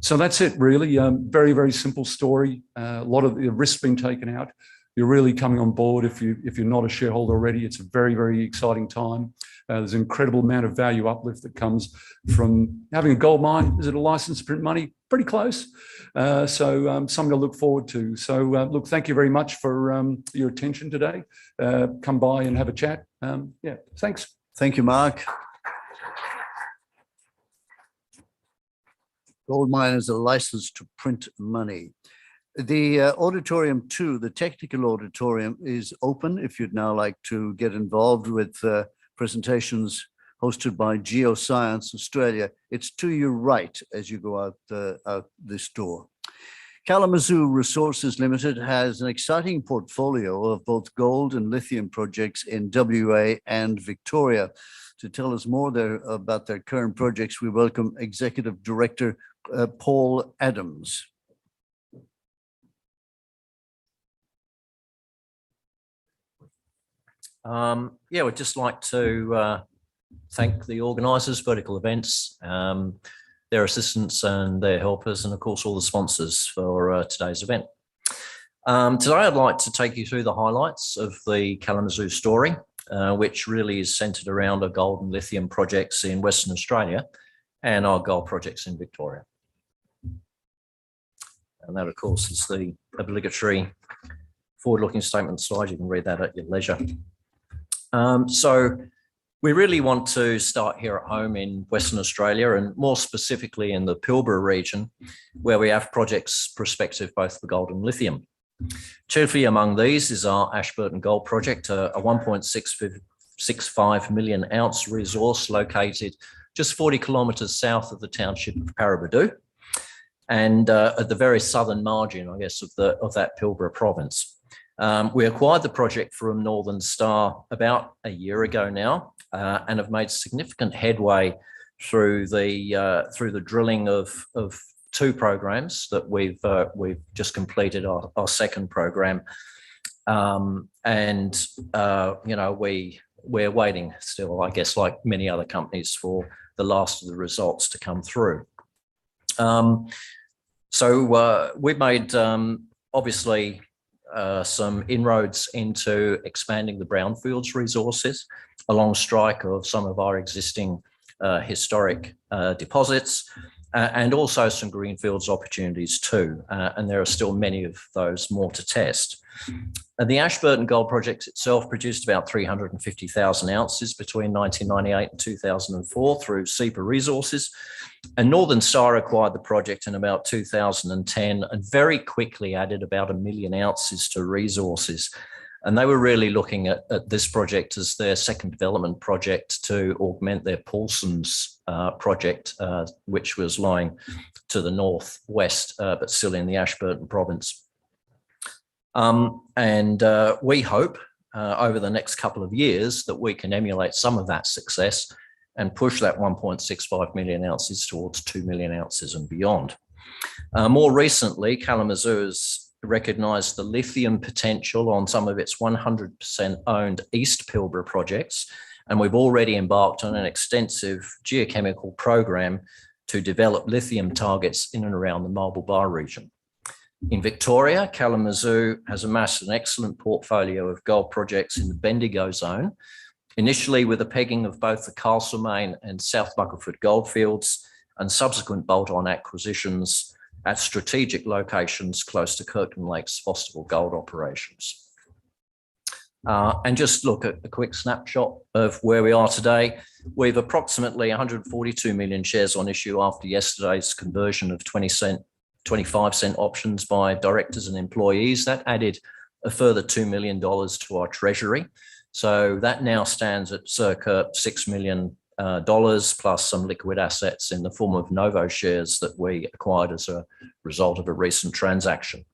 So that's it, really. Very, very simple story. A lot of the risk's been taken out. You're really coming on board if you're not a shareholder already. It's a very, very exciting time. There's an incredible amount of value uplift that comes from having a gold mine. Is it a license to print money? Pretty close. So something to look forward to. So look, thank you very much for your attention today. Come by and have a chat. Thanks. Thank you, Mark. Gold mine is a license to print money. The auditorium 2, the technical auditorium, is open if you'd now like to get involved with presentations hosted by Geoscience Australia. It's to your right as you go out this door. Kalamazoo Resources Ltd has an exciting portfolio of both gold and lithium projects in WA and Victoria. To tell us more about their current projects, we welcome Executive Director Paul Adams. We'd just like to thank the organisers, Vertical Events, their assistants and their helpers, and of course all the sponsors for today's event. Today I'd like to take you through the highlights of the Kalamazoo story, which really is centred around our gold and lithium projects in Western Australia and our gold projects in Victoria. And that, of course, is the obligatory forward-looking statement slide. You can read that at your leisure. So we really want to start here at home in Western Australia, and more specifically in the Pilbara region, where we have projects prospective both for gold and lithium. Chiefly among these is our Ashburton Gold Project, a 1.65 million ounce resource located just 40 kilometres south of the township of Paraburdoo, and at the very southern margin, I guess, of that Pilbara province. We acquired the project from Northern Star about a year ago now, and have made significant headway through the drilling of 2 programs that we've just completed our second program, we're waiting still, I guess, like many other companies, for the last of the results to come through. We've made obviously some inroads into expanding the brownfields resources. along strike of some of our existing historic deposits, and also some greenfields opportunities too. And there are still many of those more to test. And the Ashburton Gold Project itself produced about 350,000 ounces between 1998 and 2004 through SEPA Resources. And Northern Star acquired the project in about 2010 and very quickly added about 1 million ounces to resources. And they were really looking at this project as their second development project to augment their Paulson's project, which was lying to the northwest, but still in the Ashburton province. We hope over the next couple of years that we can emulate some of that success and push that 1.65 million ounces towards 2 million ounces and beyond. More recently, Kalamazoo has recognised the lithium potential on some of its 100% owned East Pilbara projects, and we've already embarked on an extensive geochemical program to develop lithium targets in and around the Marble Bar region. In Victoria, Kalamazoo has amassed an excellent portfolio of gold projects in the Bendigo zone, initially with a pegging of both the Castlemaine and South Buckleford goldfields, and subsequent bolt-on acquisitions at strategic locations close to Kirkland Lake's Fosterville gold operations. And just look at a quick snapshot of where we are today. We've approximately 142 million shares on issue after yesterday's conversion of 25-cent options by directors and employees. That added a further $2 million to our treasury. So that now stands at circa $6 million plus some liquid assets in the form of Novo shares that we acquired as a result of a recent transaction.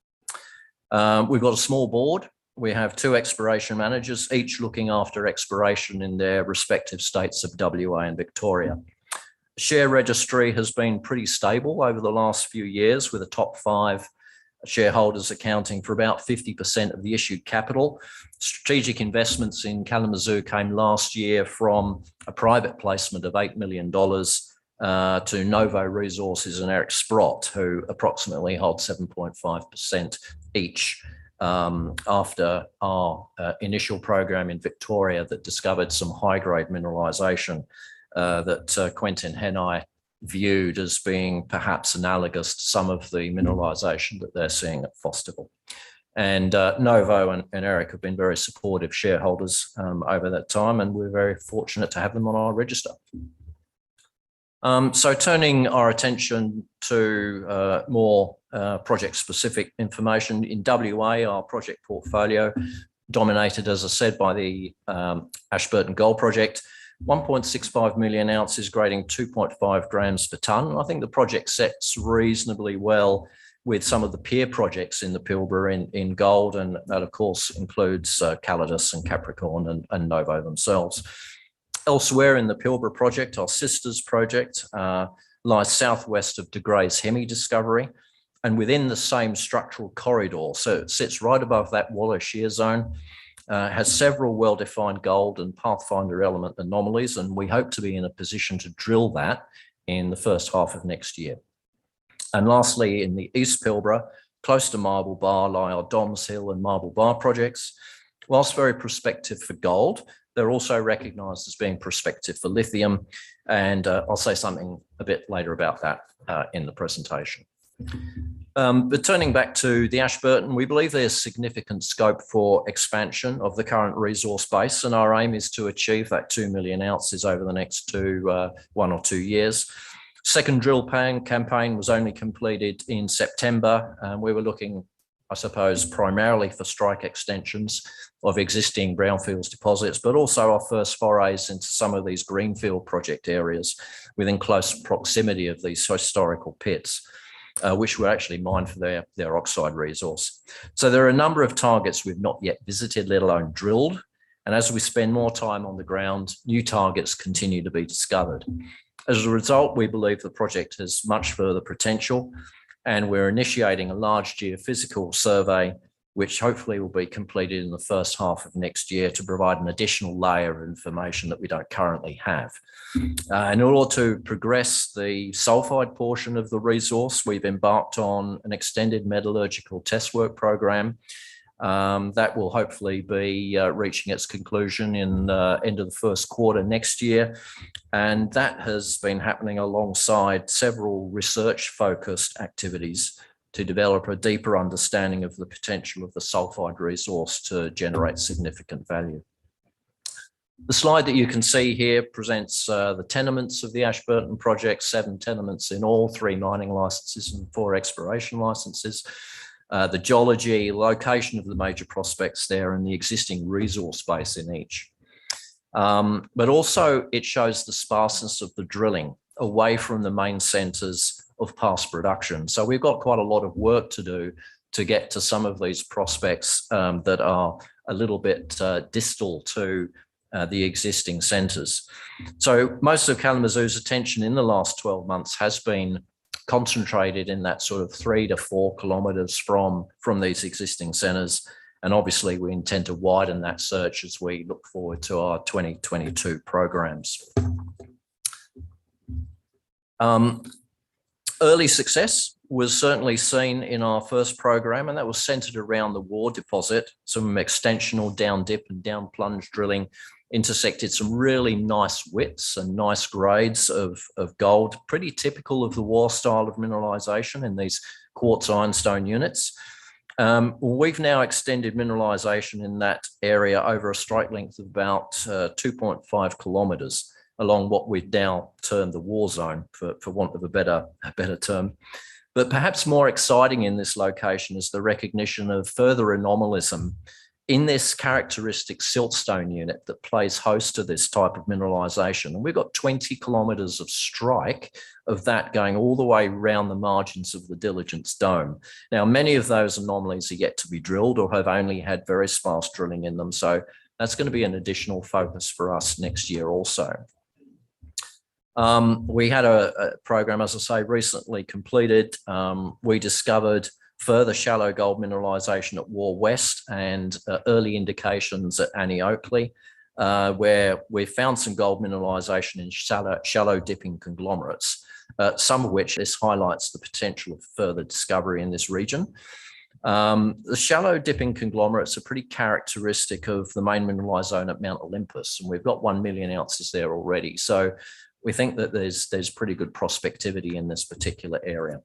We've got a small board. We have 2 exploration managers, each looking after exploration in their respective states of WA and Victoria. Share registry has been pretty stable over the last few years, with the top 5 shareholders accounting for about 50% of the issued capital. Strategic investments in Kalamazoo came last year from a private placement of $8 million to Novo Resources and Eric Sprott, who approximately hold 7.5% each, after our initial program in Victoria that discovered some high-grade mineralisation that Quentin Henai viewed as being perhaps analogous to some of the mineralisation that they're seeing at Fosterville. And Novo and Eric have been very supportive shareholders over that time, and we're very fortunate to have them on our register. So turning our attention to more project-specific information, in WA, our project portfolio dominated, as I said, by the Ashburton Gold Project, 1.65 million ounces grading 2.5 grams per tonne. I think the project sets reasonably well with some of the peer projects in the Pilbara in gold, and that of course includes Calidus and Capricorn and Novo themselves. Elsewhere in the Pilbara project, our sisters project lies southwest of De Grey's Hemi discovery, and within the same structural corridor, so it sits right above that Waller shear zone. Has several well-defined gold and pathfinder element anomalies, and we hope to be in a position to drill that in the first half of next year. And lastly, in the East Pilbara, close to Marble Bar, lie our Doms Hill and Marble Bar projects. Whilst very prospective for gold, they're also recognised as being prospective for lithium, and I'll say something a bit later about that in the presentation. But turning back to the Ashburton, we believe there's significant scope for expansion of the current resource base, and our aim is to achieve that 2 million ounces over the next 1 or 2 years. Second drill campaign was only completed in September, and we were looking, I suppose, primarily for strike extensions of existing brownfields deposits, but also our first forays into some of these greenfield project areas within close proximity of these historical pits, which were actually mined for their oxide resource. So there are a number of targets we've not yet visited, let alone drilled. And as we spend more time on the ground, new targets continue to be discovered. As a result, we believe the project has much further potential, and we're initiating a large geophysical survey, which hopefully will be completed in the first half of next year to provide an additional layer of information that we don't currently have. In order to progress the sulphide portion of the resource, we've embarked on an extended metallurgical test work program That will hopefully be reaching its conclusion in the end of the first quarter next year. And that has been happening alongside several research-focused activities to develop a deeper understanding of the potential of the sulphide resource to generate significant value. The slide that you can see here presents the tenements of the Ashburton project, 7 tenements in all, 3 mining licenses and 4 exploration licenses. The geology, location of the major prospects there, and the existing resource base in each. But also it shows the sparseness of the drilling away from the main centres of past production. So we've got quite a lot of work to do to get to some of these prospects that are a little bit distal to the existing centres. So most of Kalamazoo's attention in the last 12 months has been concentrated in that sort of 3 to 4 kilometres from these existing centres. And obviously we intend to widen that search as we look forward to our 2022 programs. Early success was certainly seen in our first program, and that was centred around the War deposit. Some extensional down dip and down plunge drilling intersected some really nice widths and nice grades of gold, pretty typical of the War style of mineralisation in these quartz ironstone units. We've now extended mineralisation in that area over a strike length of about 2.5 kilometres along what we've now termed the War zone, for want of a better term. But perhaps more exciting in this location is the recognition of further anomalism in this characteristic siltstone unit that plays host to this type of mineralisation. And we've got 20 kilometres of strike of that going all the way around the margins of the Diligence Dome. Now, many of those anomalies are yet to be drilled or have only had very sparse drilling in them. So that's going to be an additional focus for us next year also. We had a program, as I say, recently completed. We discovered further shallow gold mineralisation at War West and early indications at Annie Oakley, where we found some gold mineralisation in shallow dipping conglomerates, some of which this highlights the potential of further discovery in this region. The shallow dipping conglomerates are pretty characteristic of the main mineralised zone at Mount Olympus, and we've got 1 million ounces there already. So we think that there's pretty good prospectivity in this particular area.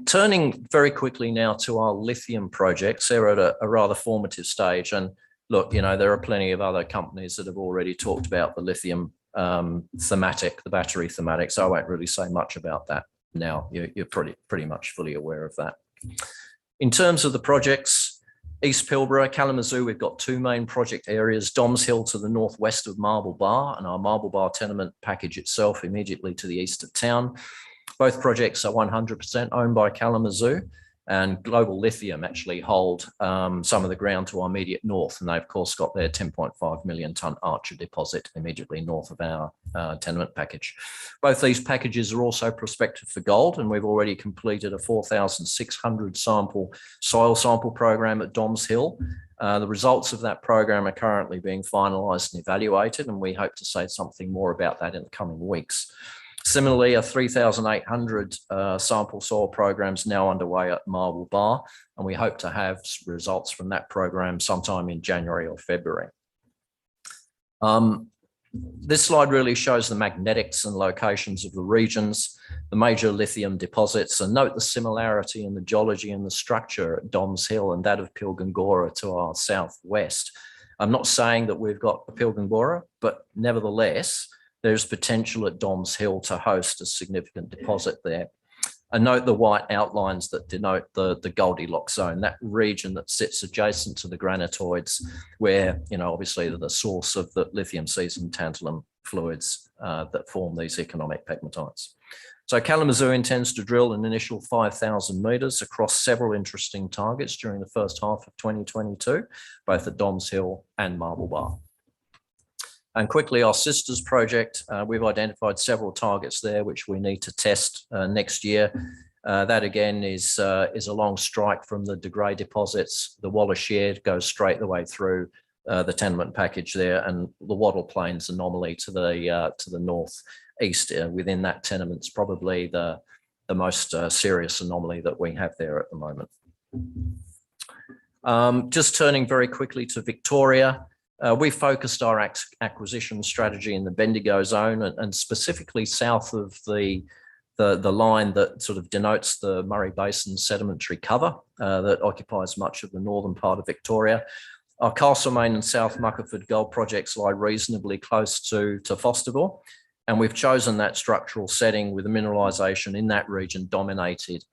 Turning very quickly now to our lithium projects, they're at a rather formative stage. And look, you know, there are plenty of other companies that have already talked about the lithium thematic, the battery thematic. So I won't really say much about that now. You're pretty much fully aware of that. In terms of the projects, East Pilbara, Kalamazoo, we've got 2 main project areas, Doms Hill to the northwest of Marble Bar, and our Marble Bar tenement package itself immediately to the east of town. Both projects are 100% owned by Kalamazoo, and Global Lithium actually hold some of the ground to our immediate north, and they of course got their 10.5 million tonne Archer deposit immediately north of our tenement package. Both these packages are also prospective for gold, and we've already completed a 4,600 soil sample program at Doms Hill. The results of that program are currently being finalised and evaluated, and we hope to say something more about that in the coming weeks. Similarly, a 3,800 sample soil program is now underway at Marble Bar, and we hope to have results from that program sometime in January or February. This slide really shows the magnetics and locations of the regions, the major lithium deposits, and note the similarity in the geology and the structure at Doms Hill and that of Pilgangoora to our southwest. I'm not saying that we've got Pilgangoora, but nevertheless, there's potential at Doms Hill to host a significant deposit there. And note the white outlines that denote the Goldilocks zone, that region that sits adjacent to the granitoids, where, you know, obviously the source of the lithium seasoned tantalum fluids that form these economic pegmatites. So Kalamazoo intends to drill an initial 5,000 metres across several interesting targets during the first half of 2022, both at Doms Hill and Marble Bar. And quickly, our sisters project, we've identified several targets there which we need to test next year. That again is a long strike from the De Grey deposits. The Wallachere goes straight the way through the tenement package there, and the Wattle Plains anomaly to the northeast within that tenement is probably the most serious anomaly that we have there at the moment. Just turning very quickly to Victoria, we focused our acquisition strategy in the Bendigo zone and specifically south of the line that sort of denotes the Murray Basin sedimentary cover that occupies much of the northern part of Victoria. Our Castlemaine and South Muckerford gold projects lie reasonably close to Fosterville, and we've chosen that structural setting with the mineralisation in that region dominated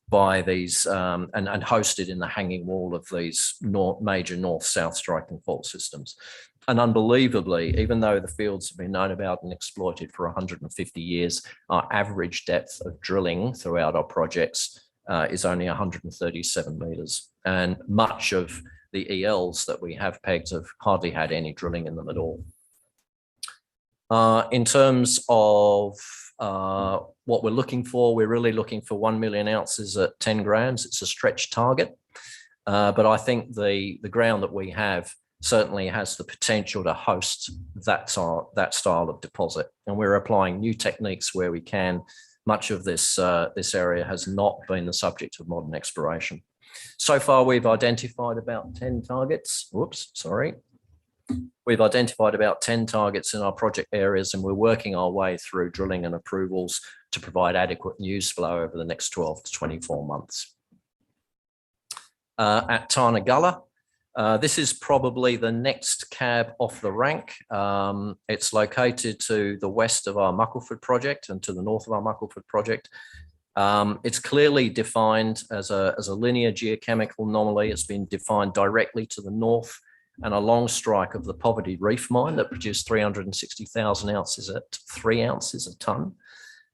by these and hosted in the hanging wall of these major north-south striking fault systems. And unbelievably, even though the fields have been known about and exploited for 150 years, our average depth of drilling throughout our projects is only 137 metres. And much of the ELs that we have pegged have hardly had any drilling in them at all. In terms of what we're looking for, we're really looking for 1 million ounces at 10 grams. It's a stretch target, but I think the ground that we have certainly has the potential to host that style of deposit. And we're applying new techniques where we can. Much of this area has not been the subject of modern exploration. So far, we've identified about 10 targets. Whoops, sorry. We've identified about 10 targets in our project areas, and we're working our way through drilling and approvals to provide adequate news flow over the next 12 to 24 months. At Tarnagulla, this is probably the next cab off the rank. It's located to the west of our Muckleford project and to the north of our Muckleford project. It's clearly defined as a linear geochemical anomaly. It's been defined directly to the north and a long strike of the Poverty Reef mine that produced 360,000 ounces at 3 ounces a tonne.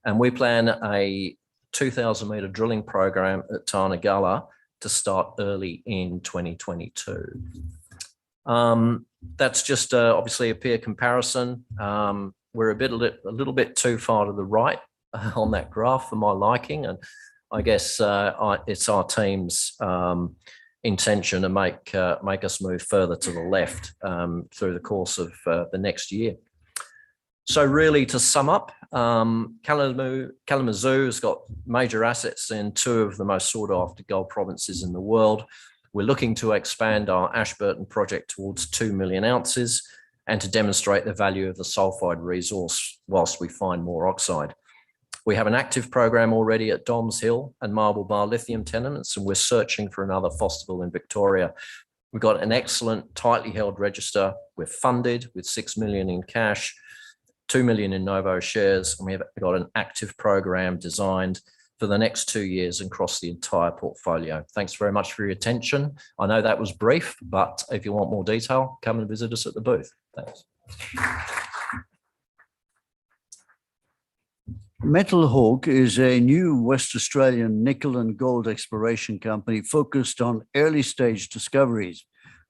And we plan a 2,000 metre drilling program at Tarnagulla to start early in 2022. That's just obviously a peer comparison. We're a little bit too far to the right on that graph for my liking, and I guess it's our team's intention to make us move further to the left through the course of the next year. So really, to sum up, Kalamazoo has got major assets in 2 of the most sought after gold provinces in the world. We're looking to expand our Ashburton project towards 2 million ounces and to demonstrate the value of the sulphide resource whilst we find more oxide. We have an active program already at Doms Hill and Marble Bar lithium tenements, and we're searching for another Fosterville in Victoria. We've got an excellent, tightly held register. We're funded with 6 million in cash, 2 million in Novo shares, and we've got an active program designed for the next 2 years and across the entire portfolio. Thanks very much for your attention. I know that was brief, but if you want more detail, come and visit us at the booth. Thanks. Metal Hawk is a new West Australian nickel and gold exploration company focused on early stage discoveries.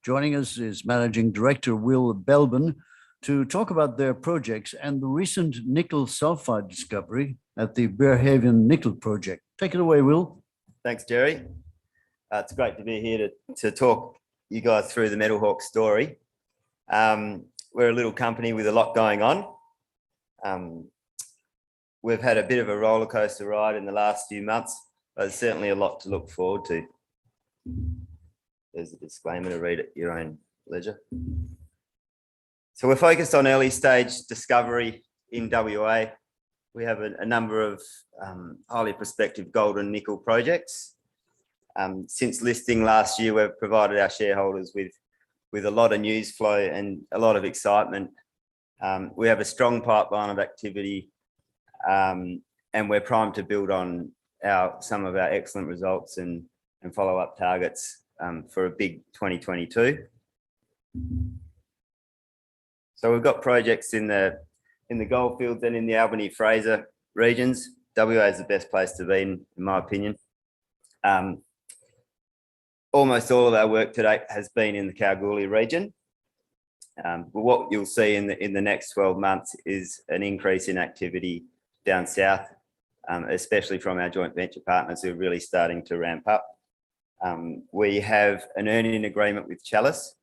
Joining us is Managing Director Will Belbin to talk about their projects and the recent nickel sulphide discovery at the Bearhaven Nickel Project. Take it away, Will. Thanks, Jerry. It's great to be here to talk you guys through the Metal Hawk story. We're a little company with a lot going on. We've had a bit of a roller coaster ride in the last few months, but there's certainly a lot to look forward to. There's a disclaimer to read at your own leisure. So we're focused on early stage discovery in WA. We have a number of highly prospective gold and nickel projects. Since listing last year, we've provided our shareholders with a lot of news flow and a lot of excitement. We have a strong pipeline of activity, and we're primed to build on some of our excellent results and follow-up targets for a big 2022. So we've got projects in the goldfields and in the Albany-Fraser regions. WA is the best place to be in my opinion. Almost all of our work to date has been in the Kalgoorlie region. But what you'll see in the next 12 months is an increase in activity down south, especially from our joint venture partners who are really starting to ramp up. We have an earn-in agreement with Chalice,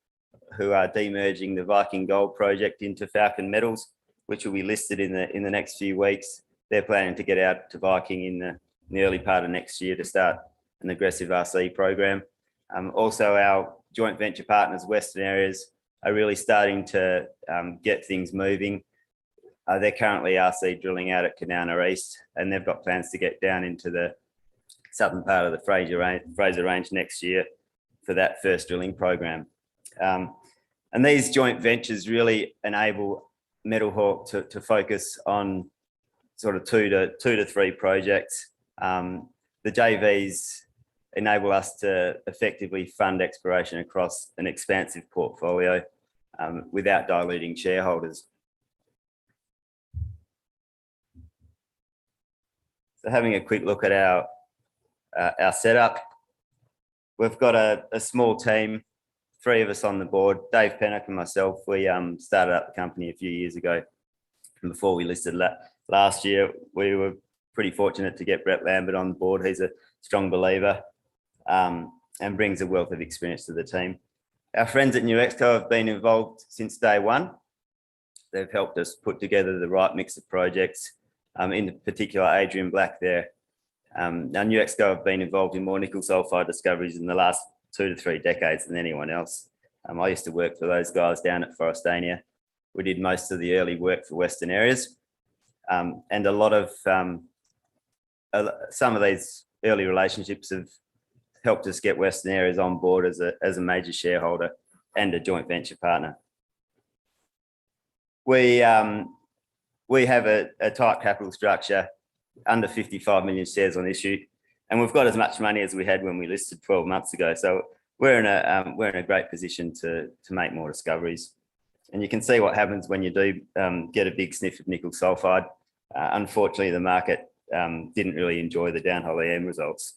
who are demerging the Viking Gold project into Falcon Metals, which will be listed in the next few weeks. They're planning to get out to Viking in the early part of next year to start an aggressive RC program. Also, our joint venture partners, Western Areas, are really starting to get things moving. They're currently RC drilling out at Kanowna East, and they've got plans to get down into the southern part of the Fraser Range next year for that first drilling program. And these joint ventures really enable Metal Hawk to focus on sort of two to three projects. The JVs enable us to effectively fund exploration across an expansive portfolio without diluting shareholders. So having a quick look at our setup, we've got a small team, 3 of us on the board. Dave Pennock and myself, we started up the company a few years ago. And before we listed last year, we were pretty fortunate to get Brett Lambert on board. He's a strong believer and brings a wealth of experience to the team. Our friends at New Exco have been involved since day one. They've helped us put together the right mix of projects, in particular Adrian Black there. Now New Exco have been involved in more nickel sulphide discoveries in the last 2 to 3 decades than anyone else. I used to work for those guys down at Forestania. We did most of the early work for Western Areas. And a lot of, some of these early relationships have helped us get Western Areas on board as a major shareholder and a joint venture partner. We have a tight capital structure, under 55 million shares on issue, and we've got as much money as we had when we listed 12 months ago. So we're in a great position to make more discoveries. And you can see what happens when you do get a big sniff of nickel sulphide. Unfortunately, the market didn't really enjoy the downhole EM results.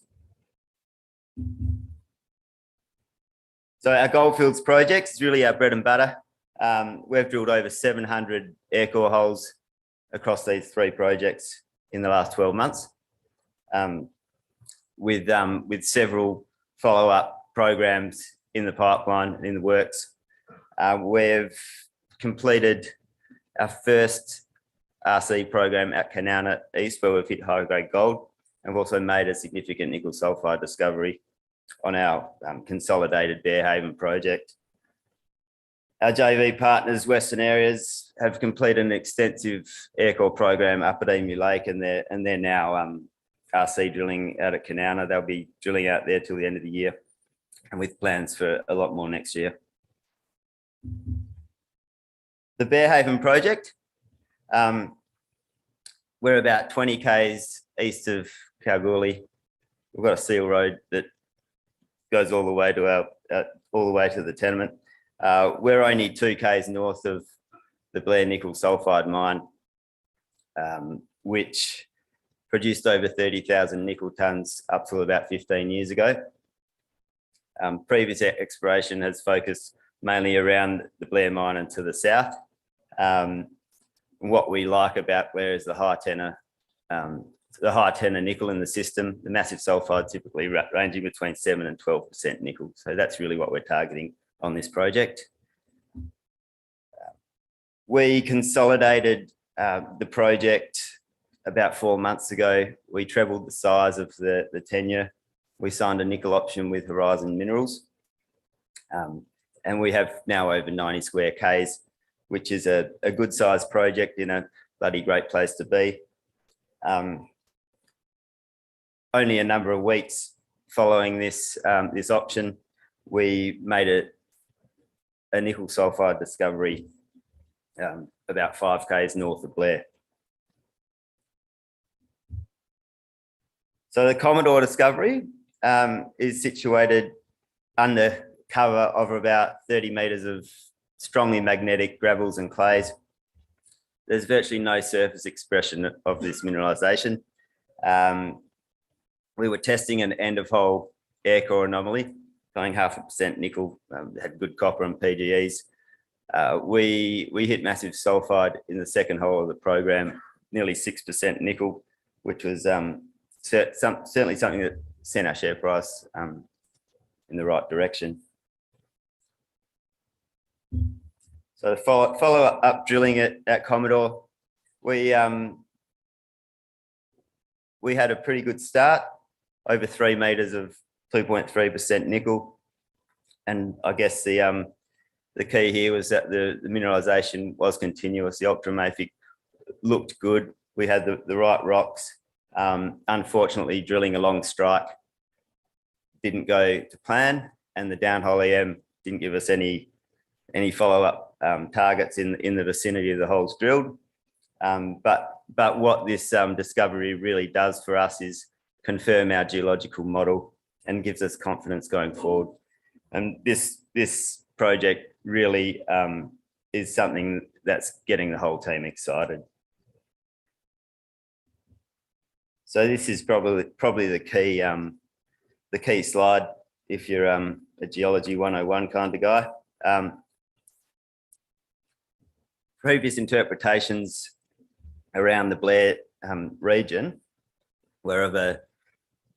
So our Goldfields project is really our bread and butter. We've drilled over 700 air core holes across these 3 projects in the last 12 months, with several follow-up programs in the pipeline and in the works. We've completed our first RC program at Kanowna East, where we've hit high-grade gold, and we've also made a significant nickel sulphide discovery on our consolidated Bearhaven project. Our JV partners, Western Areas, have completed an extensive air core program up at Emu Lake, and they're now RC drilling out at Kanowna. They'll be drilling out there till the end of the year, and with plans for a lot more next year. The Bearhaven project, we're about 20 k's east of Kalgoorlie. We've got a seal road that goes all the way to the tenement. We're only 2 k's north of the Blair nickel sulphide mine, which produced over 30,000 nickel tonnes up till about 15 years ago. Previous exploration has focused mainly around the Blair mine and to the south. What we like about Blair is the high tenor nickel in the system. The massive sulphide typically ranging between 7 and 12% nickel. So that's really what we're targeting on this project. We consolidated the project about 4 months ago. We trebled the size of the tenure. We signed a nickel option with Horizon Minerals. And we have now over 90 square k's, which is a good sized project in a bloody great place to be. Only a number of weeks following this option, we made a nickel sulphide discovery about 5 k's north of Blair. So the Commodore Discovery is situated under cover of about 30 metres of strongly magnetic gravels and clays. There's virtually no surface expression of this mineralisation. We were testing an end of hole air core anomaly, going 0.5% nickel, had good copper and PGEs. We hit massive sulphide in the second hole of the program, nearly 6% nickel, which was certainly something that sent our share price in the right direction. So the follow-up drilling at Commodore, we had a pretty good start, over 3 metres of 2.3% nickel. And I guess the key here was that the mineralisation was continuous. The ultramafic looked good. We had the right rocks. Unfortunately, drilling along strike didn't go to plan, and the downhole EM didn't give us any follow-up targets in the vicinity of the holes drilled. But what this discovery really does for us is confirm our geological model and gives us confidence going forward. And this project really is something that's getting the whole team excited. So this is probably the key slide if you're a geology 101 kind of guy. Previous interpretations around the Blair region were of a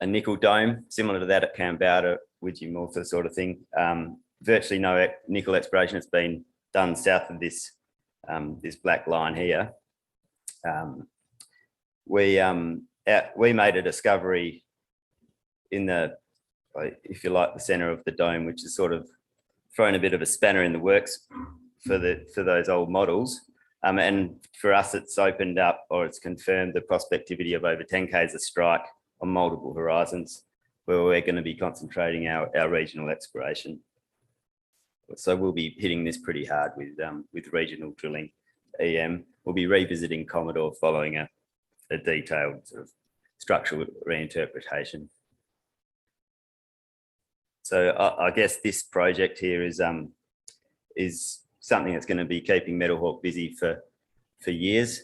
nickel dome, similar to that at Kambalda, Widgie-Malta sort of thing. Virtually no nickel exploration has been done south of this black line here. We made a discovery in the, if you like, the center of the dome, which has sort of thrown a bit of a spanner in the works for those old models. And for us, it's opened up, or it's confirmed the prospectivity of over 10 Ks of strike on multiple horizons, where we're going to be concentrating our regional exploration. So we'll be hitting this pretty hard with regional drilling. EM, we'll be revisiting Commodore following a detailed sort of structural reinterpretation. So I guess this project here is something that's going to be keeping Metal Hawk busy for years,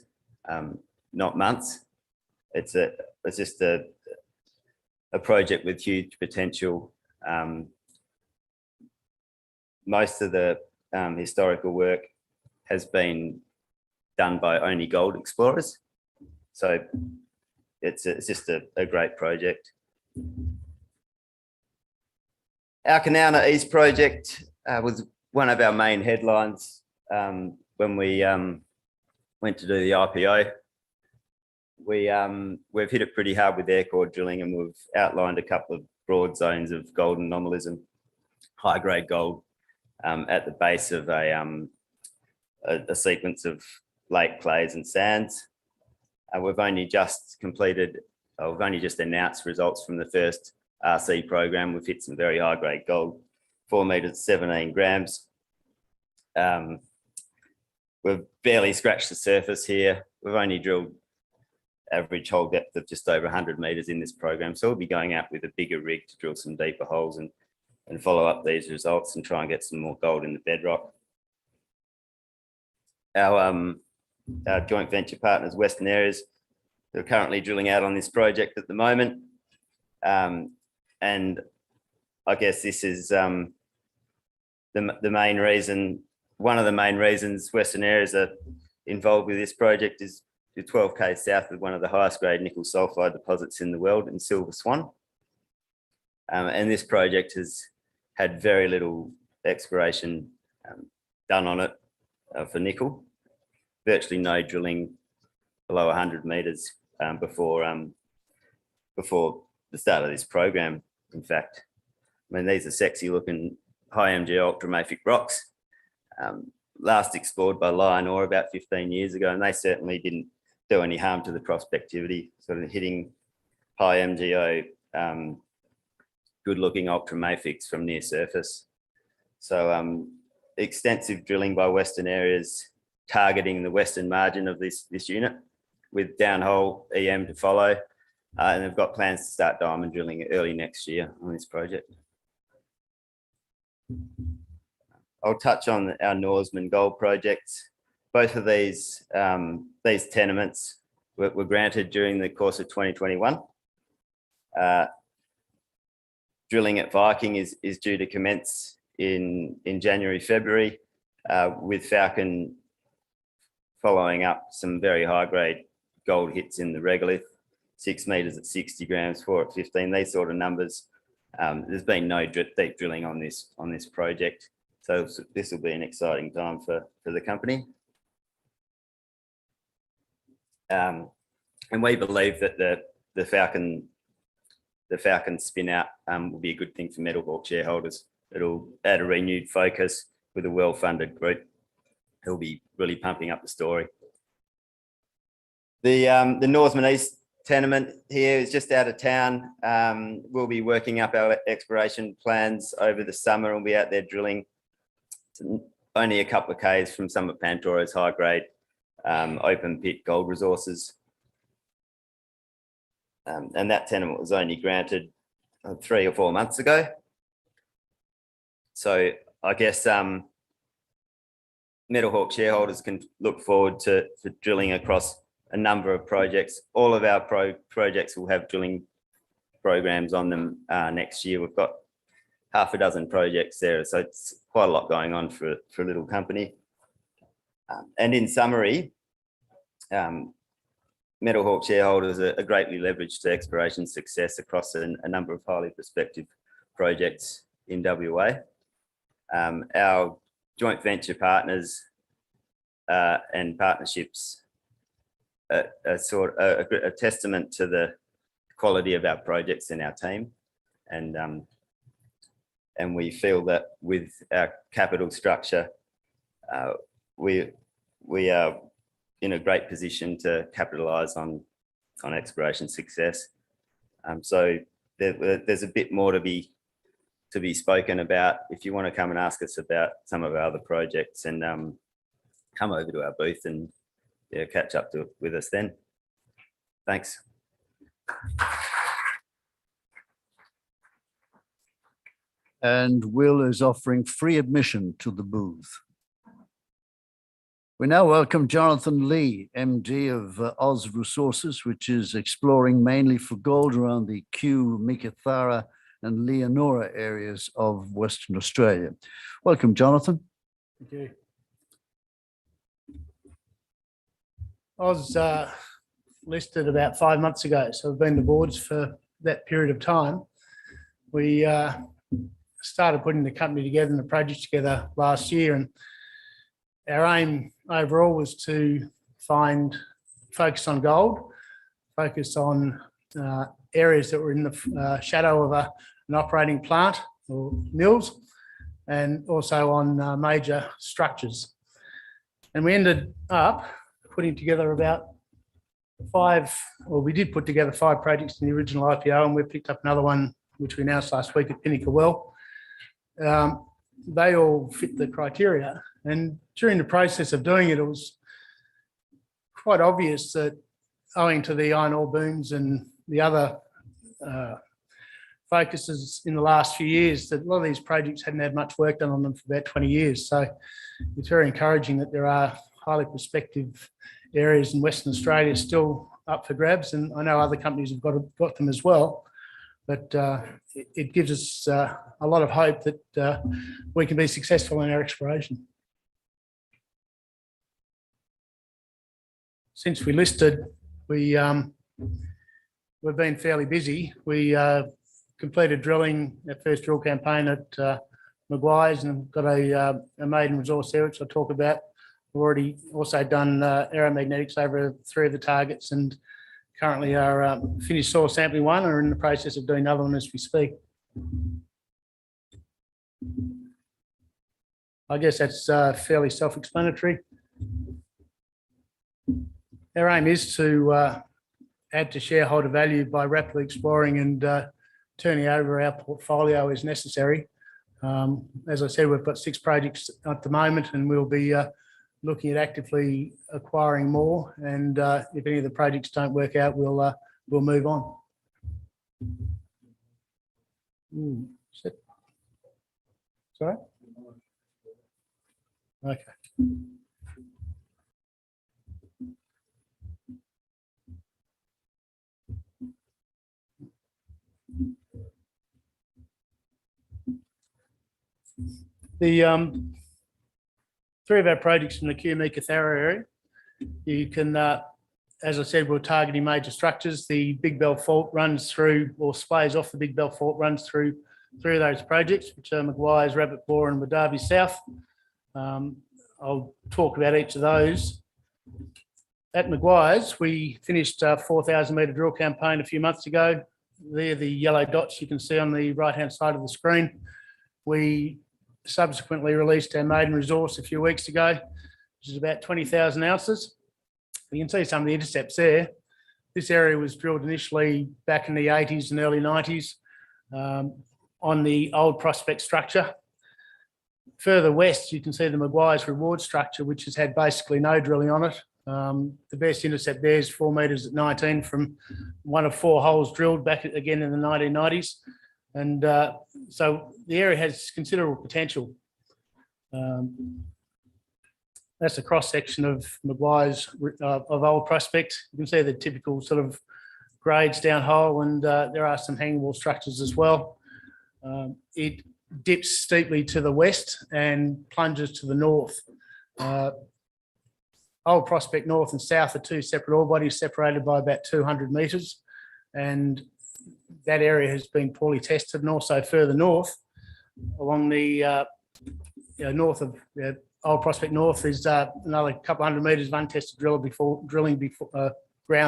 not months. It's just a project with huge potential. Most of the historical work has been done by only gold explorers, so it's just a great project. Our Kanowna East project was one of our main headlines when we went to do the IPO. We've hit it pretty hard with air core drilling, and we've outlined a couple of broad zones of gold anomalism, high grade gold at the base of a sequence of lake clays and sands. We've only just announced results from the first RC program. We've hit some very high grade gold, 4 meters, 17 grams. We've barely scratched the surface here. We've only drilled average hole depth of just over 100 meters in this program. So we'll be going out with a bigger rig to drill some deeper holes and follow up these results and try and get some more gold in the bedrock. Our joint venture partners, Western Areas, they're currently drilling out on this project at the moment. And I guess this is the main reason, one of the main reasons Western Areas are involved with this project is the 12 K south of one of the highest grade nickel sulphide deposits in the world in Silver Swan. And this project has had very little exploration done on it for nickel, virtually no drilling below 100 meters before the start of this program. In fact, I mean, these are sexy looking high MgO ultramafic rocks, last explored by Lion Ore about 15 years ago, and they certainly didn't do any harm to the prospectivity, sort of hitting high MgO, good looking ultramafics from near surface. So extensive drilling by Western Areas targeting the western margin of this unit with downhole EM to follow. And they've got plans to start diamond drilling early next year on this project. I'll touch on our Norseman Gold projects. Both of these tenements were granted during the course of 2021. Drilling at Viking is due to commence in January, February, with Falcon following up some very high grade gold hits in the regolith, 6 meters at 60 grams, 4 at 15, these sort of numbers. There's been no deep drilling on this project. So this will be an exciting time for the company. And we believe that the Falcon spin out will be a good thing for Metal Hawk shareholders. it'll add a renewed focus with a well-funded group who'll be really pumping up the story. The Norseman East tenement here is just out of town. We'll be working up our exploration plans over the summer and we'll be out there drilling. It's only a couple of Ks from some of Pantoro's high-grade open pit gold resources. And that tenement was only granted 3 or 4 months ago. So I guess Metal Hawk shareholders can look forward to drilling across a number of projects. All of our projects will have drilling programs on them next year. We've got half a dozen projects there, so it's quite a lot going on for a little company. And in summary, Metal Hawk shareholders are greatly leveraged to exploration success across a number of highly prospective projects in WA. Our joint venture partners and partnerships are a testament to the quality of our projects and our team. And we feel that with our capital structure, we are in a great position to capitalise on exploration success. So there's a bit more to be spoken about. If you want to come and ask us about some of our other projects, and come over to our booth and catch up with us then. Thanks. And Will is offering free admission to the booth. We now welcome Jonathan Lee, MD of OZZ Resources, which is exploring mainly for gold around the Kew, Meekatharra and Leonora areas of Western Australia. Welcome, Jonathan. Thank you. OZZ listed about 5 months ago, so we've been the boards for that period of time. We started putting the company together and the project together last year, and our aim overall was to focus on gold, focus on areas that were in the shadow of an operating plant or mills, and also on major structures. And we ended up putting together about we did put together 5 projects in the original IPO, and we picked up another one, which we announced last week at Pinnacle Well. They all fit the criteria. And during the process of doing it, it was quite obvious that owing to the iron ore booms and the other focuses in the last few years, that a lot of these projects hadn't had much work done on them for about 20 years. So it's very encouraging that there are highly prospective areas in Western Australia still up for grabs. And I know other companies have got them as well. But it gives us a lot of hope that we can be successful in our exploration. Since we listed, we've been fairly busy. We completed drilling our first drill campaign at Maguire's and got a maiden resource there, which I'll talk about. We've already also done aeromagnetics over 3 of the targets, and currently are finished soil sampling 1, and are in the process of doing another one as we speak. I guess that's fairly self-explanatory. Our aim is to add to shareholder value by rapidly exploring and turning over our portfolio as necessary. As I said, we've got 6 projects at the moment, and we'll be looking at actively acquiring more. And if any of the projects don't work out, we'll move on. Sorry? Okay. The 3 of our projects in the Kew Meekatharra area, you can, as I said, we're targeting major structures. The Big Bell Fault runs through, or splays off the Big Bell Fault, runs through 3 of those projects, which are Maguire's, Rabbit Bore and Wadabi South. I'll talk about each of those. At Maguire's, we finished a 4,000 metre drill campaign a few months ago. They're the yellow dots you can see on the right-hand side of the screen. We subsequently released our maiden resource a few weeks ago, which is about 20,000 ounces. You can see some of the intercepts there. This area was drilled initially back in the 80s and early 90s on the old prospect structure. Further west, you can see the Maguire's Reward structure, which has had basically no drilling on it. The best intercept there is 4 metres at 19 from one of 4 holes drilled back again in the 1990s. And so the area has considerable potential. That's a cross section of Maguire's of old prospect. You can see the typical sort of grades down hole, and there are some hanging wall structures as well. It dips steeply to the west and plunges to the north. Old Prospect North and South are 2 separate ore bodies separated by about 200 metres, and that area has been poorly tested. And also further north, along the north of Old Prospect North, is another couple hundred metres of untested ground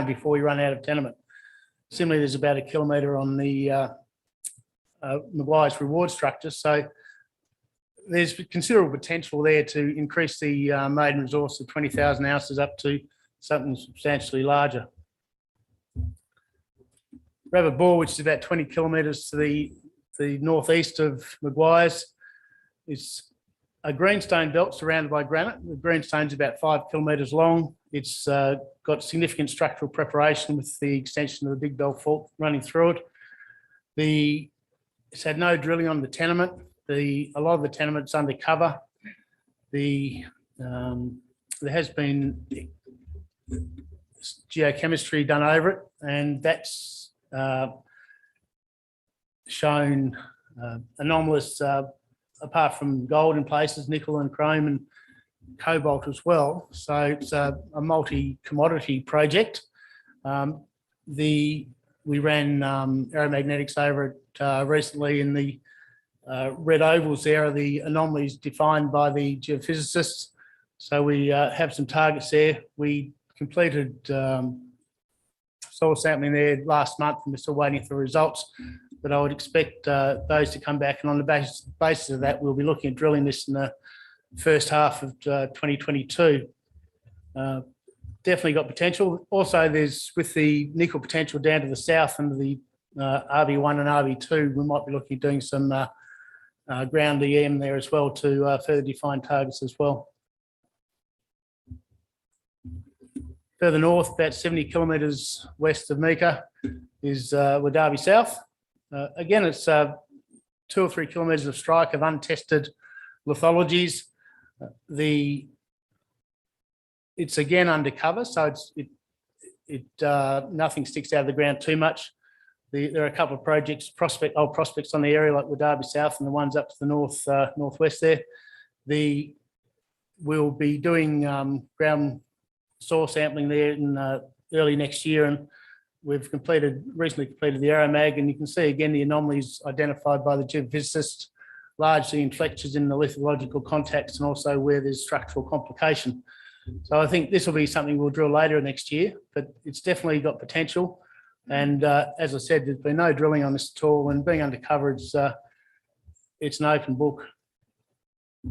before we run out of tenement. Similarly, there's about 1 kilometre on the Maguire's Reward structure. So there's considerable potential there to increase the maiden resource of 20,000 ounces up to something substantially larger. Rabbit Bore, which is about 20 kilometres to the northeast of Maguire's, is a greenstone belt surrounded by granite. The greenstone's about 5 kilometres long. It's got significant structural preparation with the extension of the Big Bell Fault running through it. It's had no drilling on the tenement. A lot of the tenement's undercover. There has been geochemistry done over it, and that's shown anomalous, apart from gold in places, nickel and chrome and cobalt as well. So it's a multi-commodity project. We ran aeromagnetics over it recently, in the red ovals there are the anomalies defined by the geophysicists. So we have some targets there. We completed soil sampling there last month, and we're still waiting for results. But I would expect those to come back, and on the basis of that, we'll be looking at drilling this in the first half of 2022. Definitely got potential. Also, there's, with the nickel potential down to the south under the RB1 and RB2, we might be looking at doing some ground EM there as well to further define targets as well. Further north, about 70 kilometres west of Mika, is Wadabi South. Again, it's 2 or 3 kilometres of strike of untested lithologies. It's again undercover, so nothing sticks out of the ground too much. There are a couple of projects, old prospects on the area, like Wadabi South and the ones up to the northwest there. We'll be doing ground soil sampling there in early next year, and we've recently completed the aeromag, and you can see again the anomalies identified by the geophysicists, largely in flexures in the lithological contacts, and also where there's structural complication. So I think this will be something we'll drill later next year, but it's definitely got potential. And as I said, there's been no drilling on this at all, and being undercover, it's an open book. A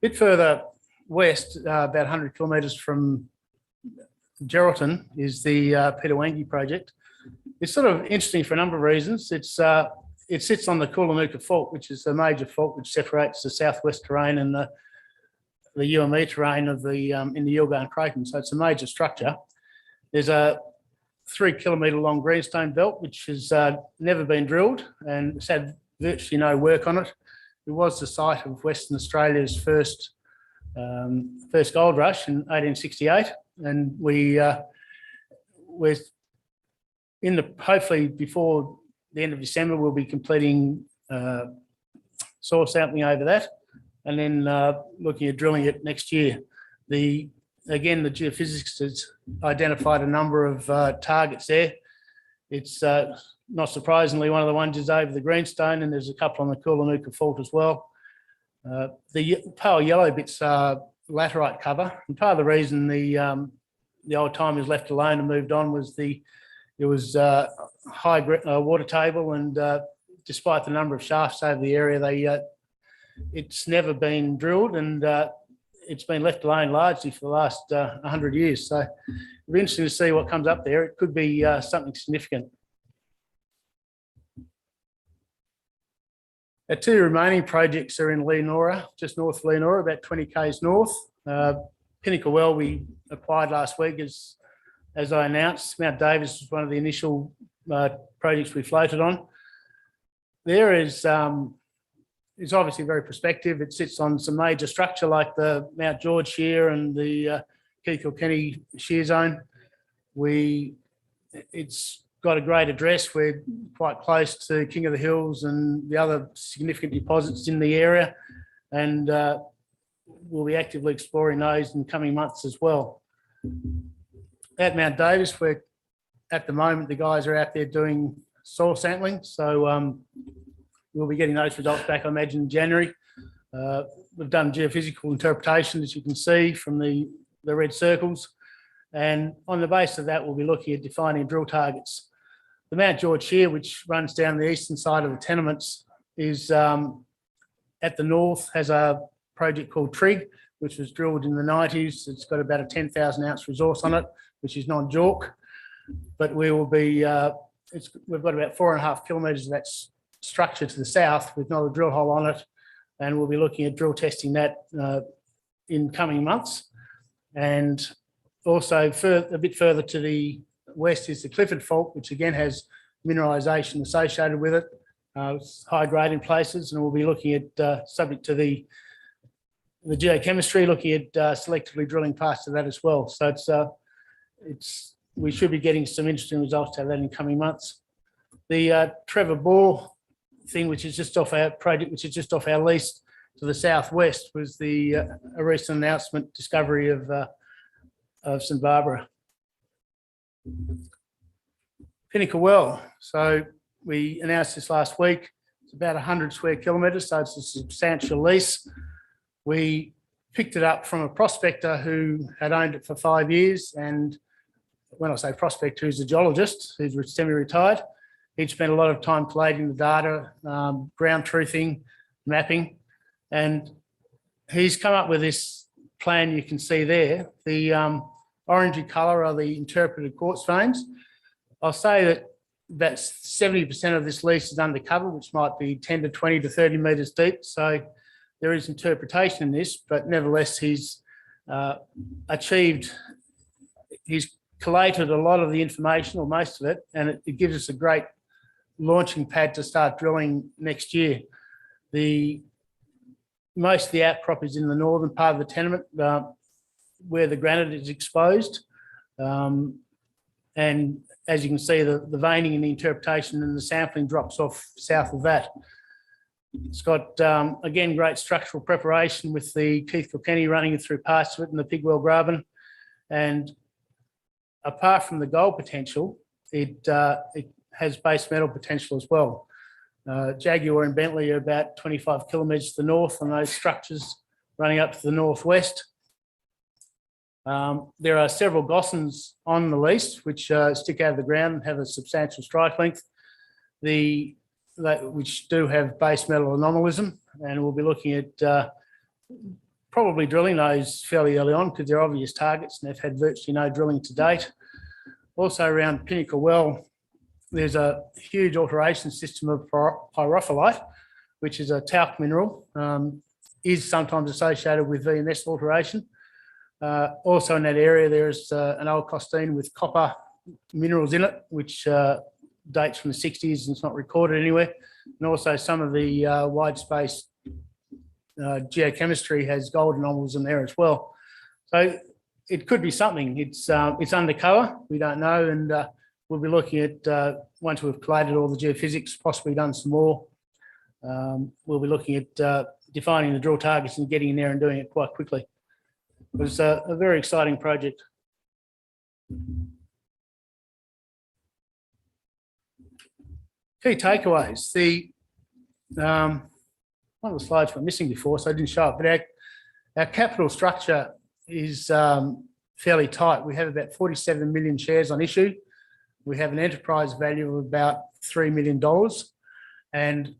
bit further west, about 100 kilometres from Geraldton, is the Peter Wangi project. It's sort of interesting for a number of reasons. It sits on the Kulanuka Fault, which is a major fault which separates the southwest terrain and the UME terrain of in the Yilgarn Craton. So it's a major structure. There's a 3 kilometre long greenstone belt, which has never been drilled, and it's had virtually no work on it. It was the site of Western Australia's first gold rush in 1868, and we're hopefully before the end of December, we'll be completing soil sampling over that, and then looking at drilling it next year. Again, the geophysicists has identified a number of targets there. It's not surprisingly one of the ones is over the greenstone, and there's a couple on the Kulanuka Fault as well. The pale yellow bits are laterite cover, and part of the reason the old timers left alone and moved on was there was high water table and despite the number of shafts over the area, it's never been drilled, and it's been left alone largely for the last 100 years. So it'll be interesting to see what comes up there. It could be something significant. Our two remaining projects are in Leonora, just north of Leonora, about 20 k's north. Pinnacle Well we acquired last week, as I announced. Mount Davis was one of the initial projects we floated on. There is obviously very prospective. It sits on some major structure like the Mount George Shear and the Kilkenny Shear Zone. It's got a great address. We're quite close to King of the Hills and the other significant deposits in the area, and we'll be actively exploring those in coming months as well. At Mount Davis, at the moment, the guys are out there doing soil sampling, so we'll be getting those results back, I imagine, in January. We've done geophysical interpretation, as you can see from the red circles, and on the basis of that, we'll be looking at defining drill targets. The Mount George Shear, which runs down the eastern side of the tenements, is at the north, has a project called Trig, which was drilled in the 90s. It's got about a 10,000 ounce resource on it, which is non-JORC, but we will be, we've got about 4.5 kilometres of that structure to the south with not a drill hole on it, and we'll be looking at drill testing that in coming months. And also a bit further to the west is the Clifford Fault, which again has mineralisation associated with it. It's high grade in places, and we'll be looking at, subject to the geochemistry, looking at selectively drilling parts of that as well. So we should be getting some interesting results out of that in coming months. The Trevor Bore thing, which is just off our project, which is just off our lease to the southwest, was a recent announcement discovery of St Barbara. Pinnacle Well. So we announced this last week. It's about 100 square kilometres, so it's a substantial lease. We picked it up from a prospector who had owned it for 5 years, and when I say prospector, who's a geologist, who's semi-retired. He'd spent a lot of time collating the data, ground truthing, mapping, and he's come up with this plan you can see there. The orangey colour are the interpreted quartz veins. I'll say that's 70% of this lease is undercover, which might be 10 to 20 to 30 metres deep. So there is interpretation in this, but nevertheless, he's collated a lot of the information, or most of it, and it gives us a great launching pad to start drilling next year. Most of the outcrop is in the northern part of the tenement, where the granite is exposed. And as you can see, the veining and the interpretation and the sampling drops off south of that. It's got, again, great structural preparation with the Keith Kilkenny running through parts of it and the Pigwell Graben. And apart from the gold potential, it has base metal potential as well. Jaguar and Bentley are about 25 kilometres to the north on those structures running up to the northwest. There are several gossans on the lease which stick out of the ground and have a substantial strike length, which do have base metal anomalism, and we'll be looking at probably drilling those fairly early on because they're obvious targets and they've had virtually no drilling to date. Also around Pinnacle Well, there's a huge alteration system of pyrophyllite, which is a talc mineral, is sometimes associated with VMS alteration. Also in that area, there's an old costine with copper minerals in it, which dates from the 60s and it's not recorded anywhere. And also some of the wide space geochemistry has gold anomalies in there as well. So it could be something. It's undercover, we don't know, and we'll be looking at, once we've collated all the geophysics, possibly done some more, we'll be looking at defining the drill targets and getting in there and doing it quite quickly. It was a very exciting project. Key takeaways. One of the slides we're missing before, so I didn't show it, but our capital structure is fairly tight. We have about 47 million shares on issue. We have an enterprise value of about $3 million. And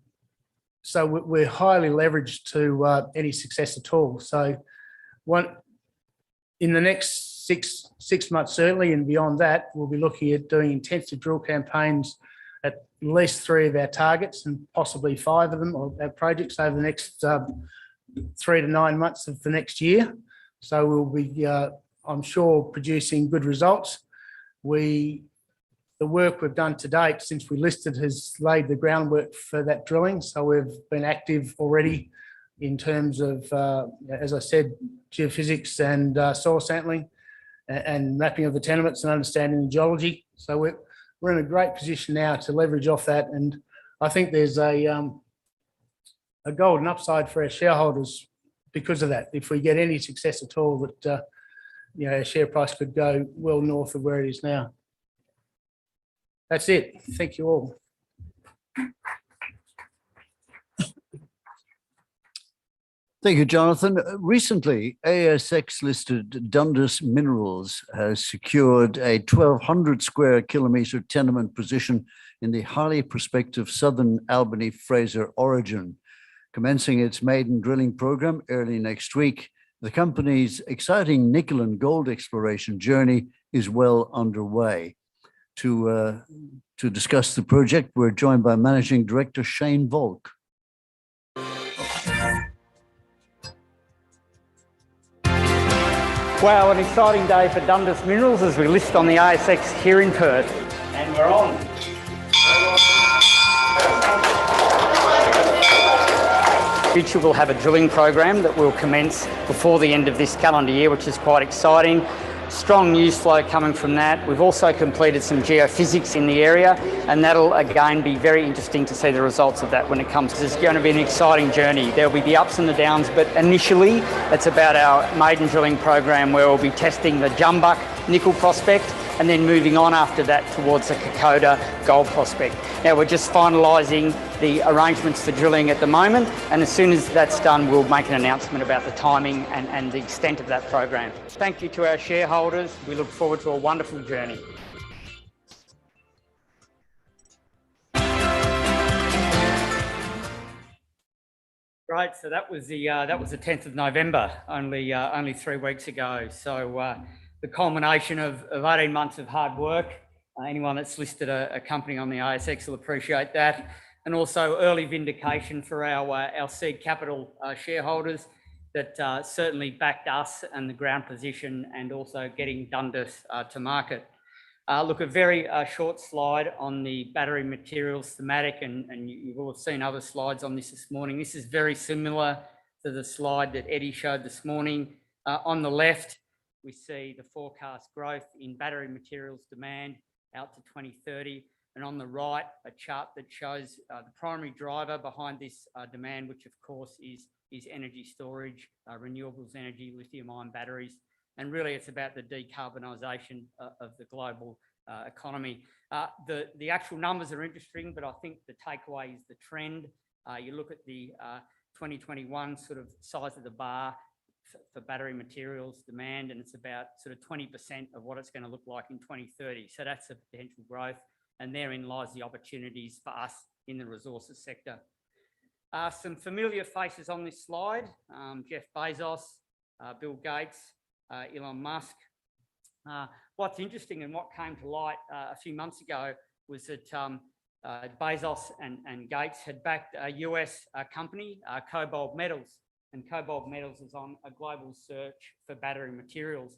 so we're highly leveraged to any success at all. So in the next six months, certainly, and beyond that, we'll be looking at doing intensive drill campaigns at least 3 of our targets and possibly 5 of them, or our projects, over the next 3 to 9 months of the next year. So we'll be, I'm sure, producing good results. The work we've done to date since we listed has laid the groundwork for that drilling. So we've been active already in terms of, as I said, geophysics and soil sampling and mapping of the tenements and understanding the geology. So we're in a great position now to leverage off that. And I think there's a golden upside for our shareholders because of that. If we get any success at all, that our share price could go well north of where it is now. That's it. Thank you all. Thank you, Jonathan. Recently, ASX-listed Dundas Minerals has secured a 1,200 square kilometre tenement position in the highly prospective Southern Albany Fraser Origin, commencing its maiden drilling program early next week. The company's exciting nickel and gold exploration journey is well underway. To discuss the project, we're joined by Managing Director Shane Volk. Wow, an exciting day for Dundas Minerals as we list on the ASX here in Perth. And we're on. Future will have a drilling program that will commence before the end of this calendar year, which is quite exciting. Strong news flow coming from that. We've also completed some geophysics in the area, and that'll again be very interesting to see the results of that when it comes. It's going to be an exciting journey. There'll be the ups and the downs, but initially it's about our maiden drilling program where we'll be testing the Jumbuck nickel prospect and then moving on after that towards the Kokoda gold prospect. Now we're just finalising the arrangements for drilling at the moment, and as soon as that's done, we'll make an announcement about the timing and the extent of that program. Thank you to our shareholders. We look forward to a wonderful journey. Right, so that was the 10th of November, only 3 weeks ago. So the culmination of 18 months of hard work. Anyone that's listed a company on the ASX will appreciate that. And also early vindication for our seed capital shareholders that certainly backed us and the ground position, and also getting Dundas to market. Look, a very short slide on the battery materials thematic, and you will have seen other slides on this morning. This is very similar to the slide that Eddie showed this morning. On the left, we see the forecast growth in battery materials demand out to 2030. And on the right, a chart that shows the primary driver behind this demand, which of course is energy storage, renewables energy, lithium-ion batteries. And really it's about the decarbonisation of the global economy. The actual numbers are interesting, but I think the takeaway is the trend. You look at the 2021 sort of size of the bar for battery materials demand, and it's about sort of 20% of what it's going to look like in 2030. So that's a potential growth, and therein lies the opportunities for us in the resources sector. Some familiar faces on this slide: Jeff Bezos, Bill Gates, Elon Musk. What's interesting and what came to light a few months ago was that Bezos and Gates had backed a US company, Cobalt Metals. And Cobalt Metals is on a global search for battery materials.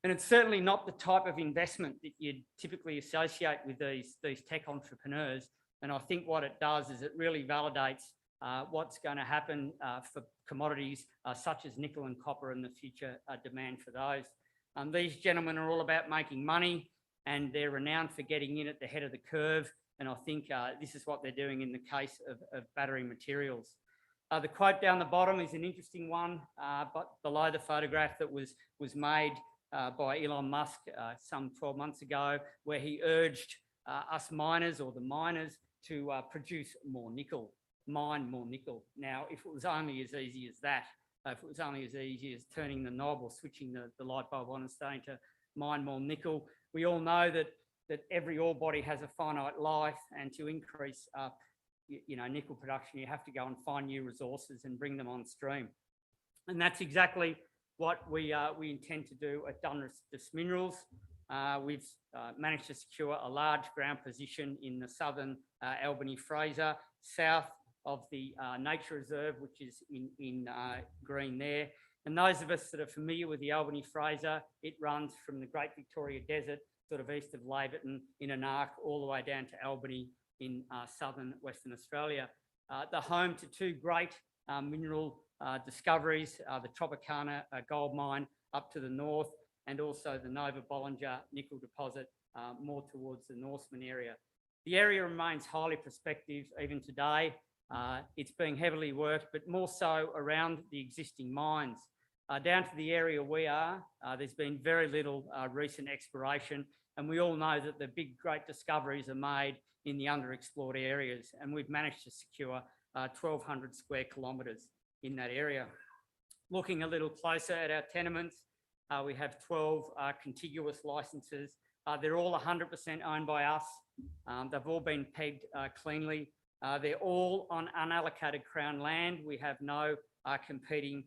And it's certainly not the type of investment that you'd typically associate with these tech entrepreneurs. And I think what it does is it really validates what's going to happen for commodities such as nickel and copper in the future demand for those. These gentlemen are all about making money, and they're renowned for getting in at the head of the curve. And I think this is what they're doing in the case of battery materials. The quote down the bottom is an interesting one, but below the photograph that was made by Elon Musk some 12 months ago, where he urged us miners, or the miners, to produce more nickel, mine more nickel. Now, if it was only as easy as that, if it was only as easy as turning the knob or switching the light bulb on and starting to mine more nickel, we all know that every ore body has a finite life, and to increase nickel production, you have to go and find new resources and bring them on stream. And that's exactly what we intend to do at Dundas Minerals. We've managed to secure a large ground position in the southern Albany Fraser, south of the nature reserve, which is in green there. And those of us that are familiar with the Albany Fraser, it runs from the Great Victoria Desert, sort of east of Laverton in an arc, all the way down to Albany in southern Western Australia. The home to two great mineral discoveries, the Tropicana gold mine up to the north, and also the Nova Bollinger nickel deposit more towards the Norseman area. The area remains highly prospective even today. It's being heavily worked, but more so around the existing mines. Down to the area we are, there's been very little recent exploration, and we all know that the big, great discoveries are made in the underexplored areas, and we've managed to secure 1,200 square kilometres in that area. Looking a little closer at our tenements, we have 12 contiguous licences. They're all 100% owned by us. They've all been pegged cleanly. They're all on unallocated Crown land. We have no competing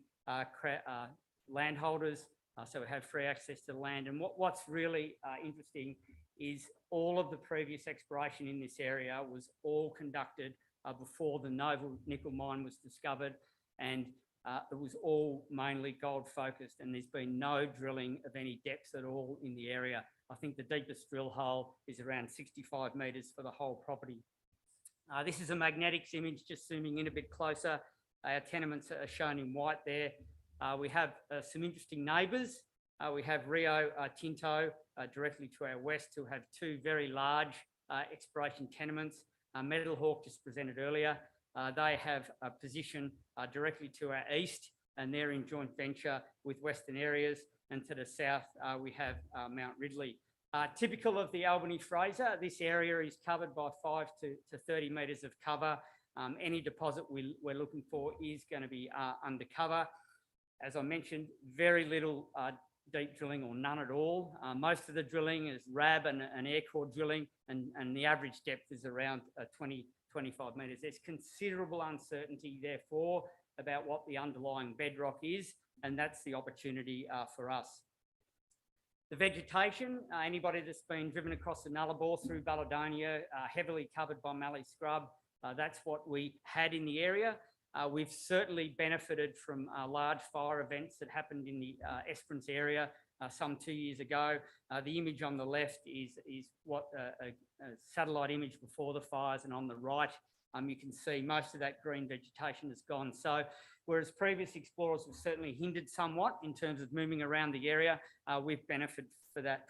landholders, so we have free access to the land. And what's really interesting is all of the previous exploration in this area was all conducted before the Nova nickel mine was discovered, and it was all mainly gold focused, and there's been no drilling of any depths at all in the area. I think the deepest drill hole is around 65 metres for the whole property. This is a magnetics image, just zooming in a bit closer. Our tenements are shown in white there. We have some interesting neighbours. We have Rio Tinto directly to our west, who have two very large exploration tenements. Metal Hawk, just presented earlier, they have a position directly to our east, and they're in joint venture with Western Areas. And to the south, we have Mount Ridley. Typical of the Albany Fraser, this area is covered by 5 to 30 metres of cover. Any deposit we're looking for is going to be undercover. As I mentioned, very little deep drilling or none at all. Most of the drilling is RAB and air core drilling, and the average depth is around 20-25 metres. There's considerable uncertainty, therefore, about what the underlying bedrock is, and that's the opportunity for us. The vegetation, anybody that's been driven across the Nullarbor through Balladonia, heavily covered by mallee scrub, that's what we had in the area. We've certainly benefited from large fire events that happened in the Esperance area some 2 years ago. The image on the left is what a satellite image before the fires, and on the right, you can see most of that green vegetation is gone. So whereas previous explorers have certainly hindered somewhat in terms of moving around the area, we've benefited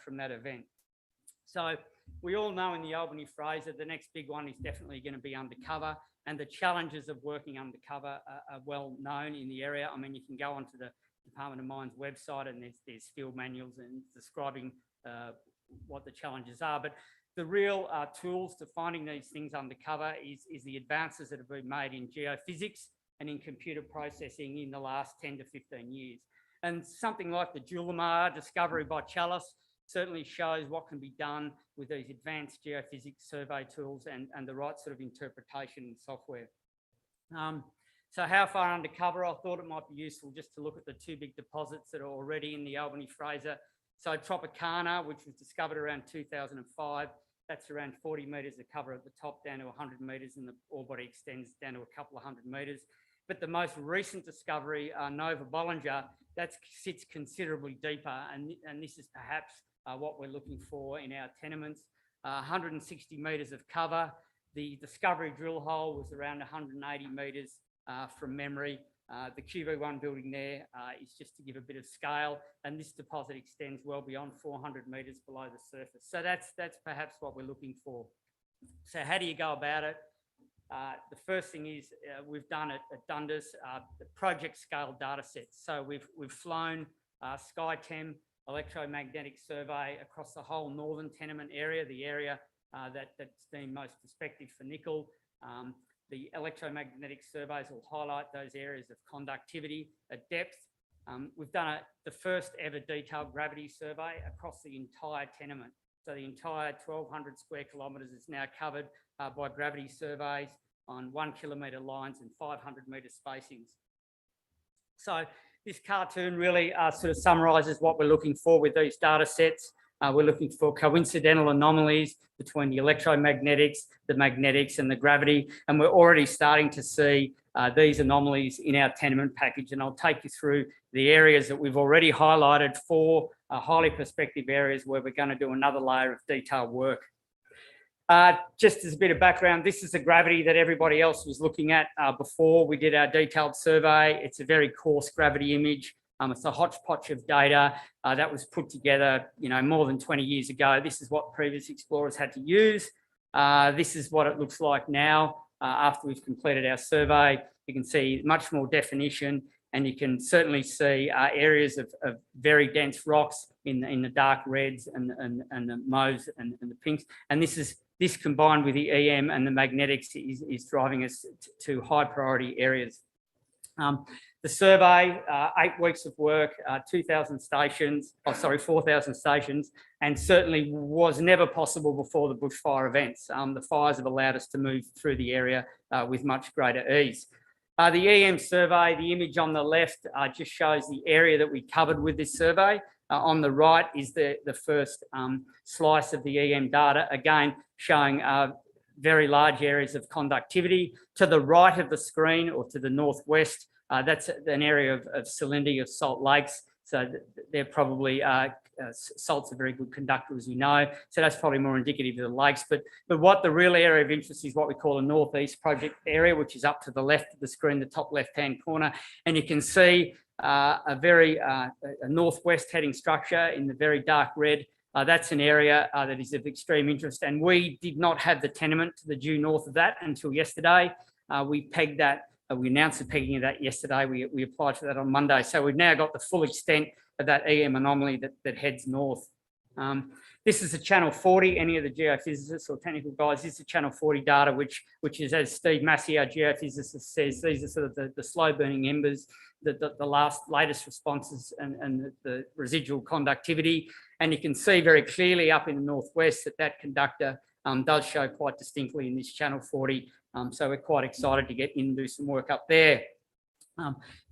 from that event. So we all know in the Albany Fraser, the next big one is definitely going to be undercover, and the challenges of working undercover are well known in the area. I mean, you can go onto the Department of Mines website, and there's field manuals and describing what the challenges are. But the real tools to finding these things undercover is the advances that have been made in geophysics and in computer processing in the last 10 to 15 years. And something like the Julimar discovery by Chalice certainly shows what can be done with these advanced geophysics survey tools and the right sort of interpretation and software. So how far undercover? I thought it might be useful just to look at the two big deposits that are already in the Albany Fraser. So Tropicana, which was discovered around 2005, that's around 40 metres of cover at the top, down to 100 metres, and the ore body extends down to a couple of 100 metres. But the most recent discovery, Nova Bollinger, that sits considerably deeper, and this is perhaps what we're looking for in our tenements. 160 metres of cover. The discovery drill hole was around 180 metres from memory. The QV1 building there is just to give a bit of scale, and this deposit extends well beyond 400 metres below the surface. So that's perhaps what we're looking for. So how do you go about it? The first thing is we've done it at Dundas, the project scale data sets. So we've flown SkyTem electromagnetic survey across the whole northern tenement area, the area that's been most prospective for nickel. The electromagnetic surveys will highlight those areas of conductivity at depth. We've done the first ever detailed gravity survey across the entire tenement. So the entire 1,200 square kilometres is now covered by gravity surveys. on 1 kilometre lines and 500 metre spacings. So this cartoon really sort of summarises what we're looking for with these data sets. We're looking for coincidental anomalies between the electromagnetics, the magnetics and the gravity. And we're already starting to see these anomalies in our tenement package. And I'll take you through the areas that we've already highlighted for highly prospective areas where we're going to do another layer of detailed work. Just as a bit of background, this is the gravity that everybody else was looking at before we did our detailed survey. It's a very coarse gravity image. It's a hodgepodge of data that was put together, more than 20 years ago. This is what previous explorers had to use. This is what it looks like now after we've completed our survey. You can see much more definition, and you can certainly see areas of very dense rocks in the dark reds and the mauves and the pinks. And this combined with the EM and the magnetics is driving us to high priority areas. The survey, 8 weeks of work, 4,000 stations, and certainly was never possible before the bushfire events. The fires have allowed us to move through the area with much greater ease. The EM survey, the image on the left just shows the area that we covered with this survey. On the right is the first slice of the EM data, again showing very large areas of conductivity. To the right of the screen, or to the northwest, that's an area of salinity of salt lakes. So they're probably, salt's a very good conductor, as you know. So that's probably more indicative of the lakes. But what the real area of interest is what we call a northeast project area, which is up to the left of the screen, the top left-hand corner. And you can see a northwest heading structure in the very dark red. That's an area that is of extreme interest. And we did not have the tenement to the due north of that until yesterday. We pegged that. We announced the pegging of that yesterday. We applied for that on Monday. So we've now got the full extent of that EM anomaly that heads north. This is the Channel 40. Any of the geophysicists or technical guys, this is the Channel 40 data, which is, as Steve Massey, our geophysicist, says, these are sort of the slow-burning embers, the latest responses and the residual conductivity. And you can see very clearly up in the northwest that conductor does show quite distinctly in this Channel 40. So we're quite excited to get in and do some work up there.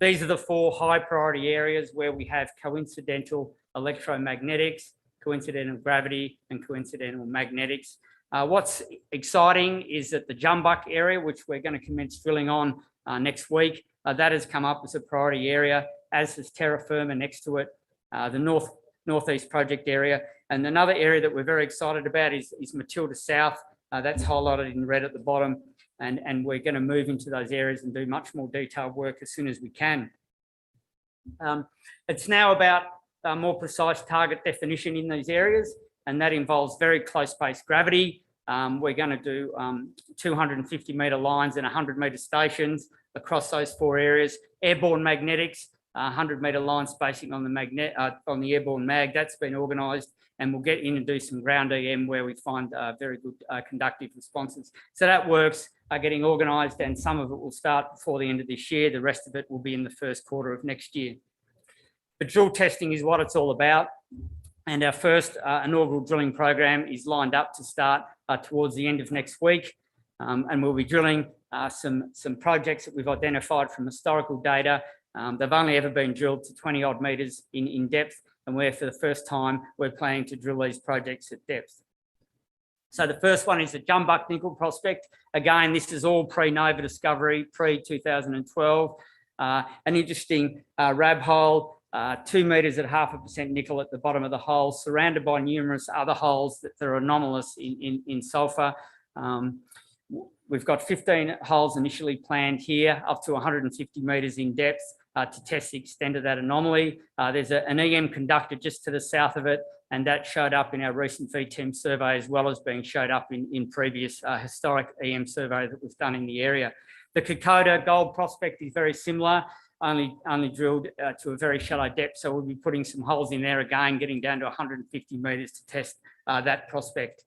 These are the 4 high priority areas where we have coincidental electromagnetics, coincidental gravity and coincidental magnetics. What's exciting is that the Jumbuck area, which we're going to commence drilling on next week, that has come up as a priority area, as is terra firma next to it, the northeast project area. And another area that we're very excited about is Matilda South. That's highlighted in red at the bottom. And we're going to move into those areas and do much more detailed work as soon as we can. It's now about more precise target definition in these areas, and that involves very close space gravity. We're going to do 250 metre lines and 100 metre stations across those 4 areas. Airborne magnetics, 100 metre line spacing on the airborne mag, that's been organised. And we'll get in and do some ground EM where we find very good conductive responses. So that work's getting organised, and some of it will start before the end of this year. The rest of it will be in the first quarter of next year. But drill testing is what it's all about. And our first inaugural drilling program is lined up to start towards the end of next week. And we'll be drilling some projects that we've identified from historical data. They've only ever been drilled to 20 odd metres in depth. And where for the first time, we're planning to drill these projects at depth. So the first one is the Jumbuck nickel prospect. Again, this is all pre-Nova discovery, pre-2012. An interesting rab hole, 2 metres at 0.5% nickel at the bottom of the hole, surrounded by numerous other holes that are anomalous in sulphur. We've got 15 holes initially planned here, up to 150 metres in depth. To test the extent of that anomaly. There's an EM conductor just to the south of it, and that showed up in our recent VTEM survey, as well as being showed up in previous historic EM survey that was done in the area. The Kokoda gold prospect is very similar, only drilled to a very shallow depth, so we'll be putting some holes in there again, getting down to 150 metres to test that prospect.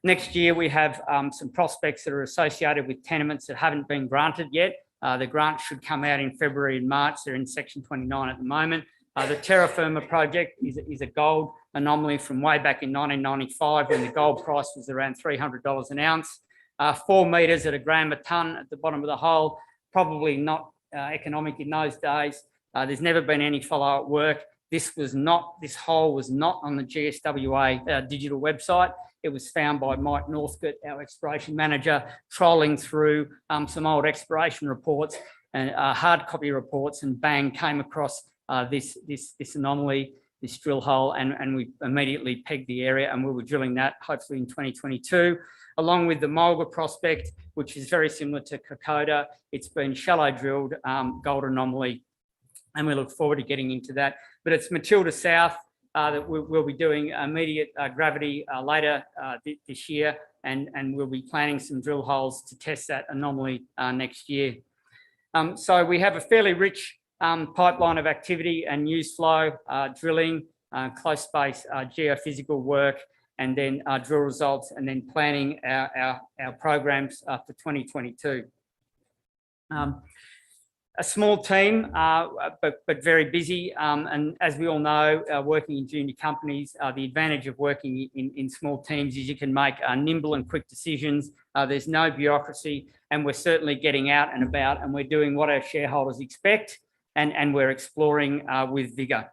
Next year, we have some prospects that are associated with tenements that haven't been granted yet. The grant should come out in February and March. They're in Section 29 at the moment. The terra firma project is a gold anomaly from way back in 1995 when the gold price was around $300 an ounce. 4 metres at 1 gram a tonne at the bottom of the hole, probably not economic in those days. There's never been any follow-up work. This hole was not on the GSWA digital website. It was found by Mike Northcote, our exploration manager, trolling through some old exploration reports and hard copy reports, and bang, came across this anomaly, this drill hole, and we immediately pegged the area, and we were drilling that hopefully in 2022, along with the Mulga prospect, which is very similar to Kokoda. It's been shallow drilled gold anomaly, and we look forward to getting into that. But it's Matilda South that we'll be doing immediate gravity later this year, and we'll be planning some drill holes to test that anomaly next year. So we have a fairly rich pipeline of activity and news flow, drilling, close space geophysical work, and then drill results, and then planning our programs for 2022. A small team, but very busy. And as we all know, working in junior companies, the advantage of working in small teams is you can make nimble and quick decisions. There's no bureaucracy, and we're certainly getting out and about, and we're doing what our shareholders expect, and we're exploring with vigour.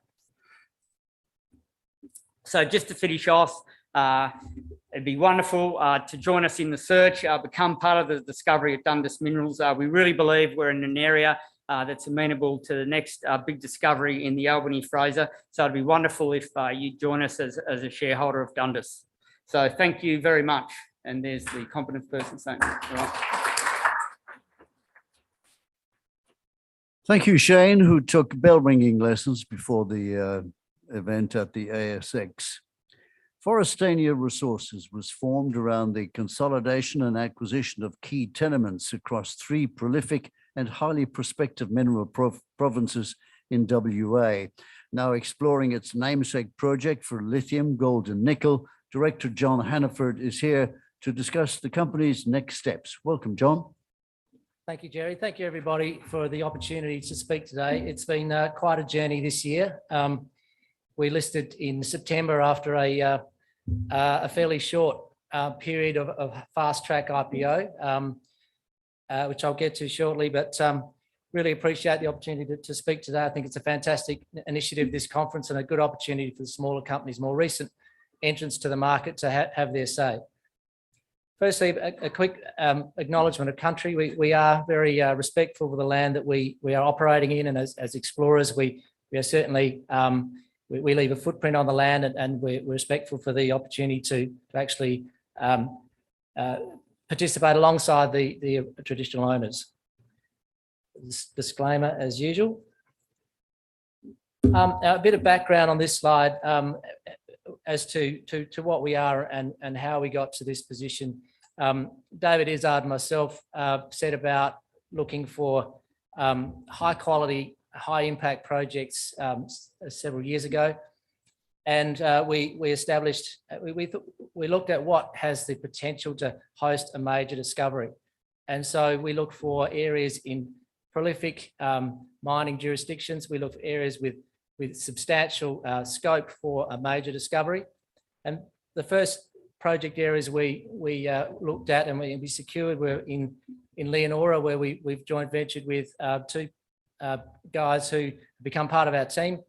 So just to finish off, it'd be wonderful to join us in the search, become part of the discovery of Dundas Minerals. We really believe we're in an area that's amenable to the next big discovery in the Albany Fraser. So it'd be wonderful if you join us as a shareholder of Dundas. So thank you very much. And there's the competent person statement. All right. Thank you, Shane, who took bell ringing lessons before the event at the ASX. Forestania Resources was formed around the consolidation and acquisition of key tenements across 3 prolific and highly prospective mineral provinces in WA. Now exploring its namesake project for lithium, gold and nickel, Director John Hannaford is here to discuss the company's next steps. Welcome, John. Thank you, Jerry. Thank you, everybody, for the opportunity to speak today. It's been quite a journey this year. We listed in September after a fairly short period of fast-track IPO, which I'll get to shortly, but really appreciate the opportunity to speak today. I think it's a fantastic initiative, this conference, and a good opportunity for the smaller companies, more recent entrants to the market, to have their say. Firstly, a quick acknowledgement of country. We are very respectful of the land that we are operating in, and as explorers, we are certainly, we leave a footprint on the land, and we're respectful for the opportunity to actually participate alongside the traditional owners. Disclaimer as usual. A bit of background on this slide as to what we are and how we got to this position. David Izzard and myself set about looking for high quality, high impact projects several years ago, and we established, we looked at what has the potential to host a major discovery, and so we look for areas in prolific mining jurisdictions. We look for areas with substantial scope for a major discovery, and the first project areas we looked at and we secured were in Leonora, where we've joint ventured with 2 guys who become part of our team,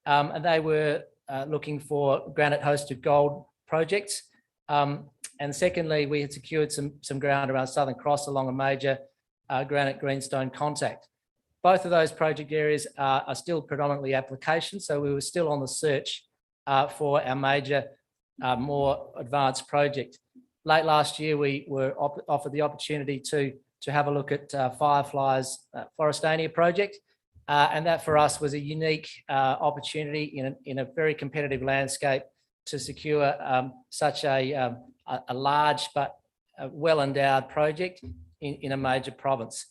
and they were looking for granite hosted gold projects, and secondly we had secured some ground around Southern Cross along a major granite greenstone contact. Both of those project areas are still predominantly applications, so we were still on the search for our major more advanced project. Late last year we were offered the opportunity to have a look at Firefly's Forestania project, and that for us was a unique opportunity in a very competitive landscape to secure such a large but well-endowed project in a major province.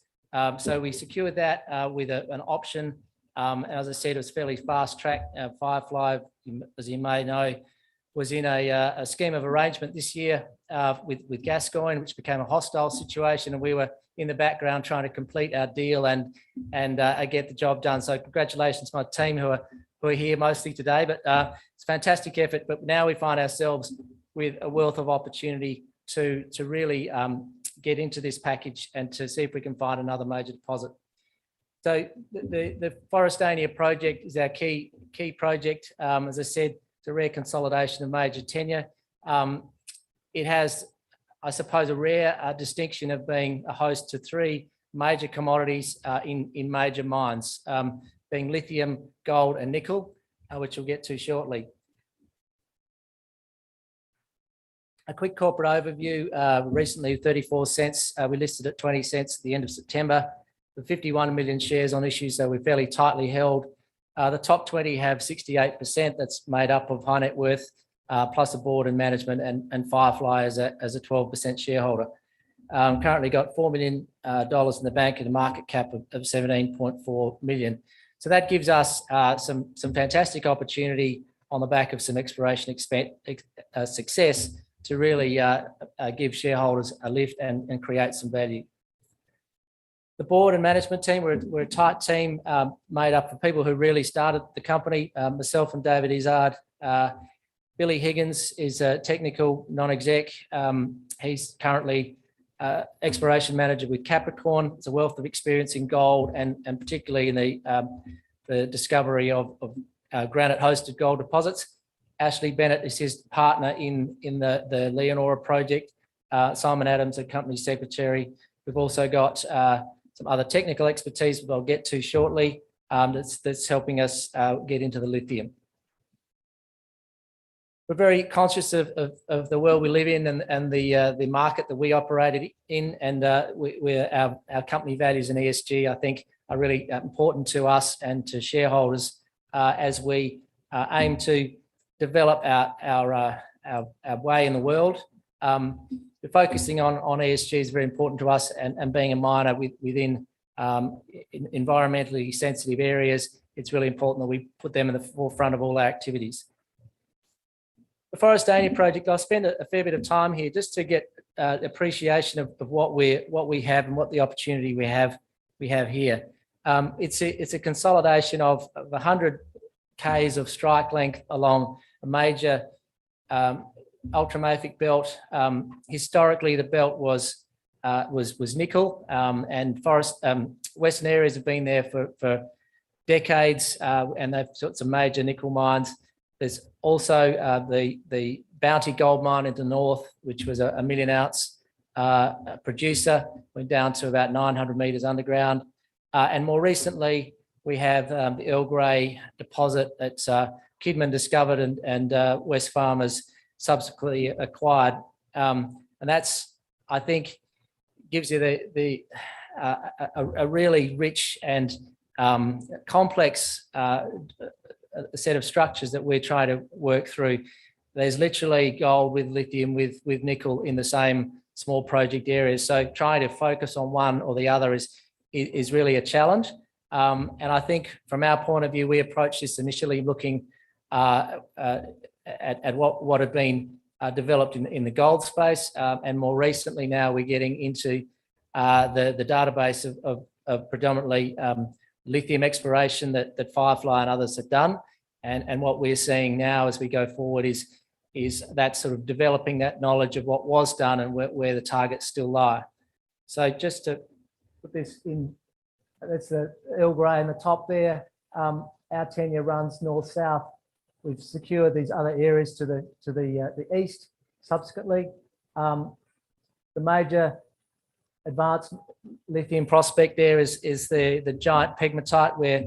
So we secured that with an option. As I said, it was fairly fast track. Firefly, as you may know, was in a scheme of arrangement this year with Gascoyne, which became a hostile situation, and we were in the background trying to complete our deal and get the job done. So congratulations to my team who are here mostly today, but it's a fantastic effort. But now we find ourselves with a wealth of opportunity to really get into this package and to see if we can find another major deposit. So the Forestania project is our key project. As I said, it's a rare consolidation of major tenure. It has, I suppose, a rare distinction of being a host to three major commodities in major mines, being lithium, gold, and nickel, which we'll get to shortly. A quick corporate overview. Recently, 34 cents. We listed at 20 cents at the end of September. The 51 million shares on issue, so we're fairly tightly held. The top 20 have 68%. That's made up of high net worth, plus a board and management, and Firefly as a 12% shareholder. Currently got $4 million in the bank and a market cap of 17.4 million. So that gives us some fantastic opportunity on the back of some exploration success to really give shareholders a lift and create some value. The board and management team, we're a tight team made up of people who really started the company, myself and David Izzard. Billy Higgins is a technical non-exec. He's currently exploration manager with Capricorn. It's a wealth of experience in gold and particularly in the discovery of granite-hosted gold deposits. Ashley Bennett is his partner in the Leonora project. Simon Adams, the company secretary. We've also got some other technical expertise that I'll get to shortly that's helping us get into the lithium. We're very conscious of the world we live in and the market that we operated in, and our company values and ESG, I think, are really important to us and to shareholders as we aim to develop our way in the world. Focusing on ESG is very important to us, and being a miner within environmentally sensitive areas, it's really important that we put them in the forefront of all our activities. The Forestania project, I'll spend a fair bit of time here just to get appreciation of what we have and what the opportunity we have here. It's a consolidation of 100 k's of strike length along a major ultramafic belt. Historically, the belt was nickel, and Western areas have been there for decades, and they've got some major nickel mines. There's also the Bounty gold mine in the north, which was a 1 million ounce producer, went down to about 900 meters underground. And more recently, we have the Earl Grey deposit that Kidman discovered and Wesfarmers subsequently acquired. And that's, I think, gives you a really rich and complex set of structures that we're trying to work through. There's literally gold with lithium with nickel in the same small project areas. So trying to focus on one or the other is really a challenge. And I think from our point of view, we approached this initially looking at what had been developed in the gold space, and more recently now we're getting into the database of predominantly lithium exploration that Firefly and others have done, and what we're seeing now as we go forward is that sort of developing that knowledge of what was done and where the targets still lie. So just to put this in, that's the Earl Grey in the top there. Our tenure runs north-south. We've secured these other areas to the east subsequently. The major advanced lithium prospect there is the giant pegmatite where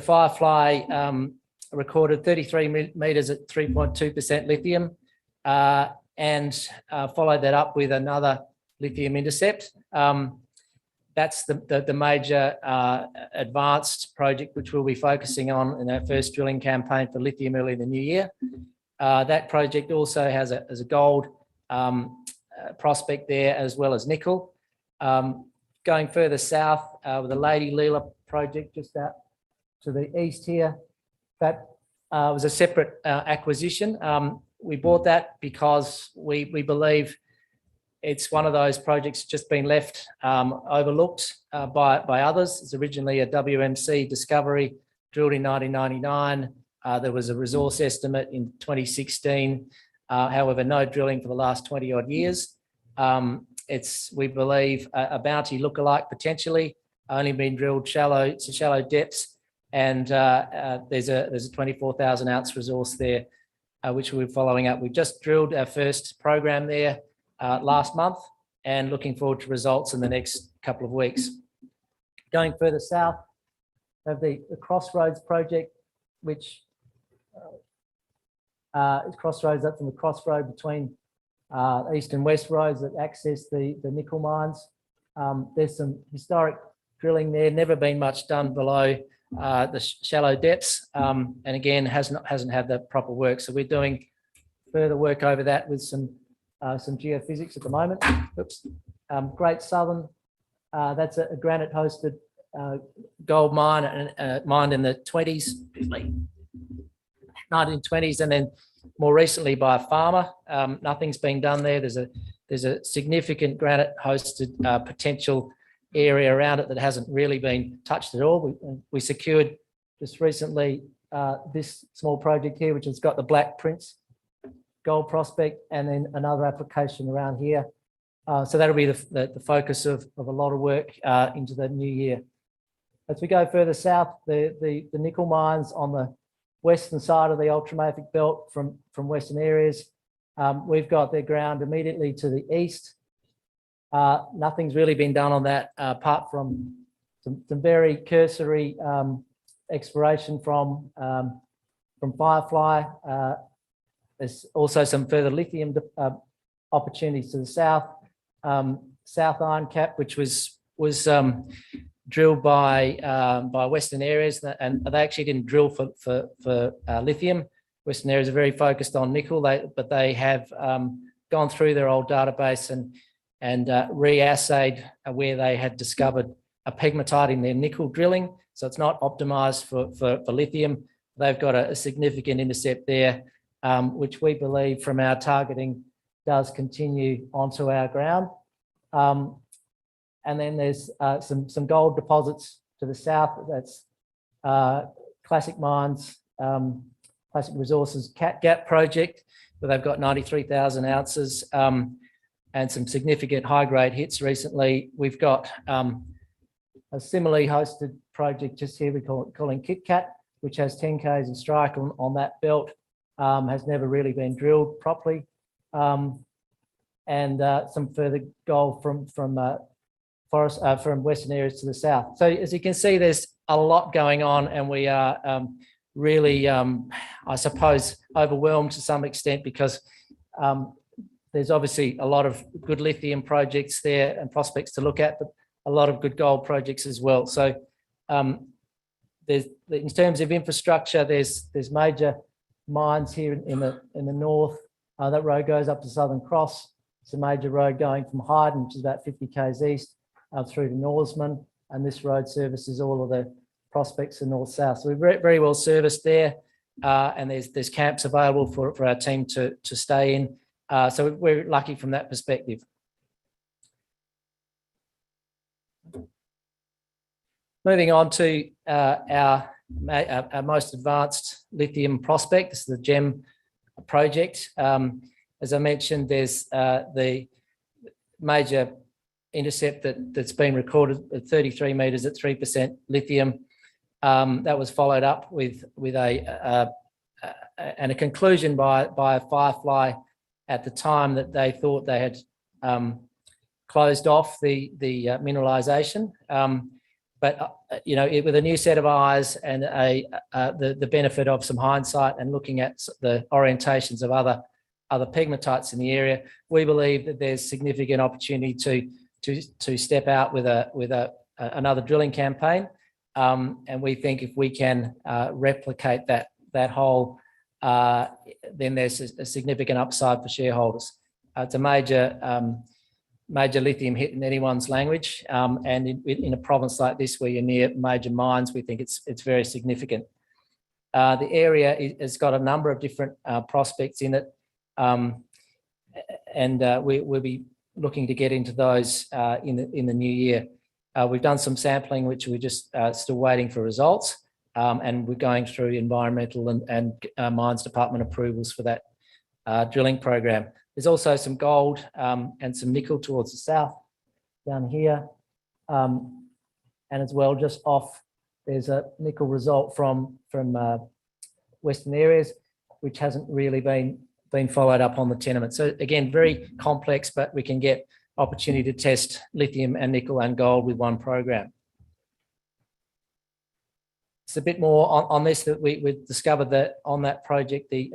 Firefly recorded 33 meters at 3.2% lithium, and followed that up with another lithium intercept. That's the major advanced project which we'll be focusing on in our first drilling campaign for lithium early in the new year. That project also has a gold prospect there as well as nickel. Going further south with the Lady Leela project just out to the east here, that was a separate acquisition. We bought that because we believe it's one of those projects just been left overlooked by others. It's originally a WMC discovery drilled in 1999. There was a resource estimate in 2016. However, no drilling for the last 20 odd years. It's, we believe, a Bounty lookalike potentially, only been drilled shallow depths, and there's a 24,000 ounce resource there, which we're following up. We've just drilled our first program there last month, and looking forward to results in the next couple of weeks. Going further south, we have the Crossroads project, which is crossroads up from the crossroad between east and west roads that access the nickel mines. There's some historic drilling there, never been much done below the shallow depths, and again hasn't had the proper work. So we're doing further work over that with some geophysics at the moment. Oops. Great Southern, that's a granite hosted gold mine, and mined in the 1920s, and then more recently by a farmer. Nothing's been done there. There's a significant granite hosted potential area around it that hasn't really been touched at all. We secured just recently this small project here, which has got the Black Prince gold prospect, and then another application around here. So that'll be the focus of a lot of work into the new year. As we go further south, the nickel mines on the western side of the ultramafic belt from western areas, we've got their ground immediately to the east. Nothing's really been done on that apart from some very cursory exploration from Firefly. There's also some further lithium opportunities to the south. South Iron Cap, which was drilled by Western Areas, and they actually didn't drill for lithium. Western Areas are very focused on nickel, but they have gone through their old database and re-assayed where they had discovered a pegmatite in their nickel drilling. So it's not optimized for lithium. They've got a significant intercept there, which we believe from our targeting does continue onto our ground. And then there's some gold deposits to the south. That's Classic Mines, Classic Resources Gap project, where they've got 93,000 ounces and some significant high-grade hits recently. We've got a similarly hosted project just here, calling Kit Kat, which has 10 Ks of strike on that belt, has never really been drilled properly. And some further gold from Western Areas to the south. So as you can see, there's a lot going on, and we are really, I suppose, overwhelmed to some extent, because there's obviously a lot of good lithium projects there and prospects to look at, but a lot of good gold projects as well. So there's, in terms of infrastructure, there's major mines here in the north. That road goes up to Southern Cross. It's a major road going from Hyden, which is about 50 k's east, through to Norseman, and this road services all of the prospects in north-south. So we're very, very well serviced there, and there's camps available for our team to stay in. So we're lucky from that perspective. Moving on to our most advanced lithium prospect. This is the GEM project. As I mentioned, there's the major intercept that's been recorded at 33 metres at 3% lithium. That was followed up with a conclusion by Firefly at the time that they thought they had closed off the mineralisation. But you know, with a new set of eyes and the benefit of some hindsight and looking at the orientations of other pegmatites in the area, we believe that there's significant opportunity to step out with another drilling campaign, and we think if we can replicate that hole, then there's a significant upside for shareholders. It's a major lithium hit in anyone's language, and in a province like this where you're near major mines, we think it's very significant. The area has got a number of different prospects in it, and we'll be looking to get into those in the new year. We've done some sampling, which we're just still waiting for results, and we're going through environmental and mines department approvals for that drilling program. There's also some gold and some nickel towards the south down here. And as well, just off, there's a nickel result from western areas, which hasn't really been followed up on the tenement. So again, very complex, but we can get opportunity to test lithium and nickel and gold with one program. It's a bit more on this that we discovered that on that project, the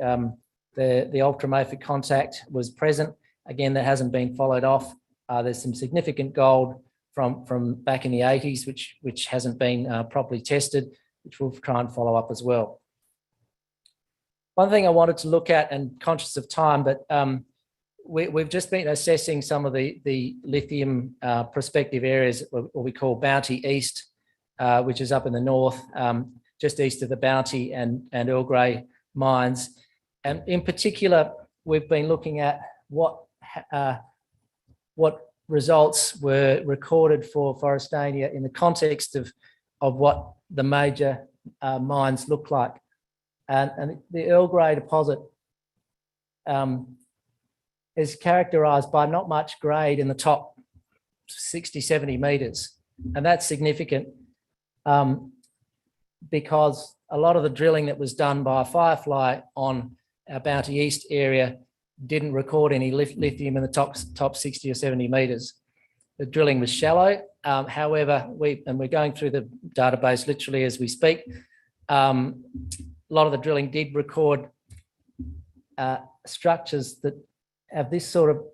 ultramafic contact was present. Again, that hasn't been followed off. There's some significant gold from back in the 80s, which hasn't been properly tested, which we'll try and follow up as well. One thing I wanted to look at, and conscious of time, but we've just been assessing some of the lithium prospective areas, what we call Bounty East, which is up in the north, just east of the Bounty and Earl Grey mines. And in particular, we've been looking at what results were recorded for Forestania in the context of what the major mines look like. And the Earl Grey deposit is characterised by not much grade in the top 60, 70 metres. And that's significant because a lot of the drilling that was done by Firefly on our Bounty East area didn't record any lithium in the top 60 or 70 metres. The drilling was shallow. However, we're going through the database literally as we speak. A lot of the drilling did record structures that have this sort of,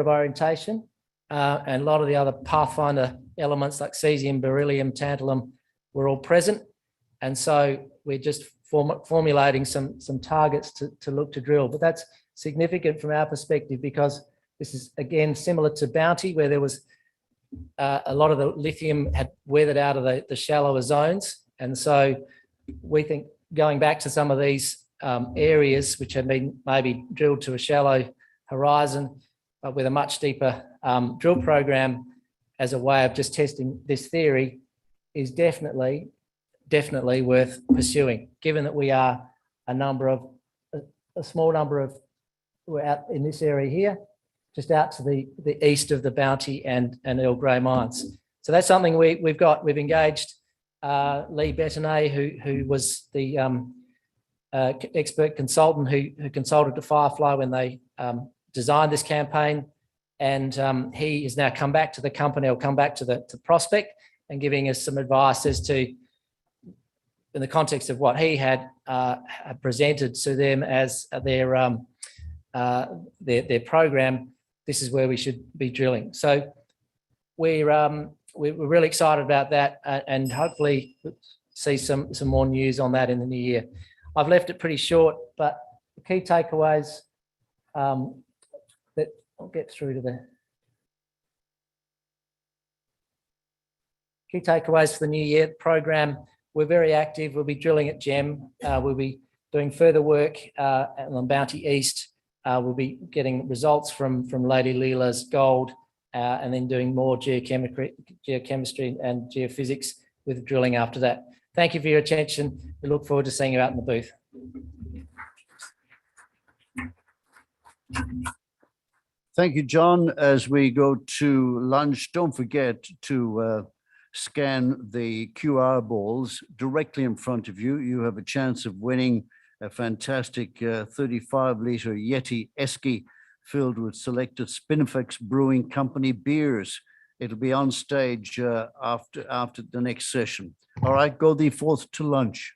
orientation, and a lot of the other pathfinder elements like cesium, beryllium, tantalum were all present. And so we're just formulating some targets to look to drill. But that's significant from our perspective because this is, again, similar to Bounty, where there was a lot of the lithium had weathered out of the shallower zones. And so we think going back to some of these areas which have been maybe drilled to a shallow horizon, but with a much deeper drill program as a way of just testing this theory is definitely worth pursuing, given that we are a small number of, we're out in this area here, just out to the east of the Bounty and Earl Grey mines. So that's something we've engaged Lee Betonnet, who was the expert consultant who consulted to Firefly when they designed this campaign. And he has now come back to the company, or come back to the prospect, and giving us some advice as to, in the context of what he had presented to them as their program, this is where we should be drilling. So we're really excited about that, and hopefully see some more news on that in the new year. I've left it pretty short, but the key takeaways that I'll get through to the key takeaways for the new year program. We're very active. We'll be drilling at Gem. We'll be doing further work on Bounty East. We'll be getting results from Lady Leela's gold, and then doing more geochemistry and geophysics with drilling after that. Thank you for your attention. We look forward to seeing you out in the booth. Thank you, John. As we go to lunch, don't forget to scan the QR balls directly in front of you. You have a chance of winning a fantastic 35-litre Yeti Esky filled with selected Spinifex Brewing Company beers. It'll be on stage after the next session. All right, go thee forth to lunch.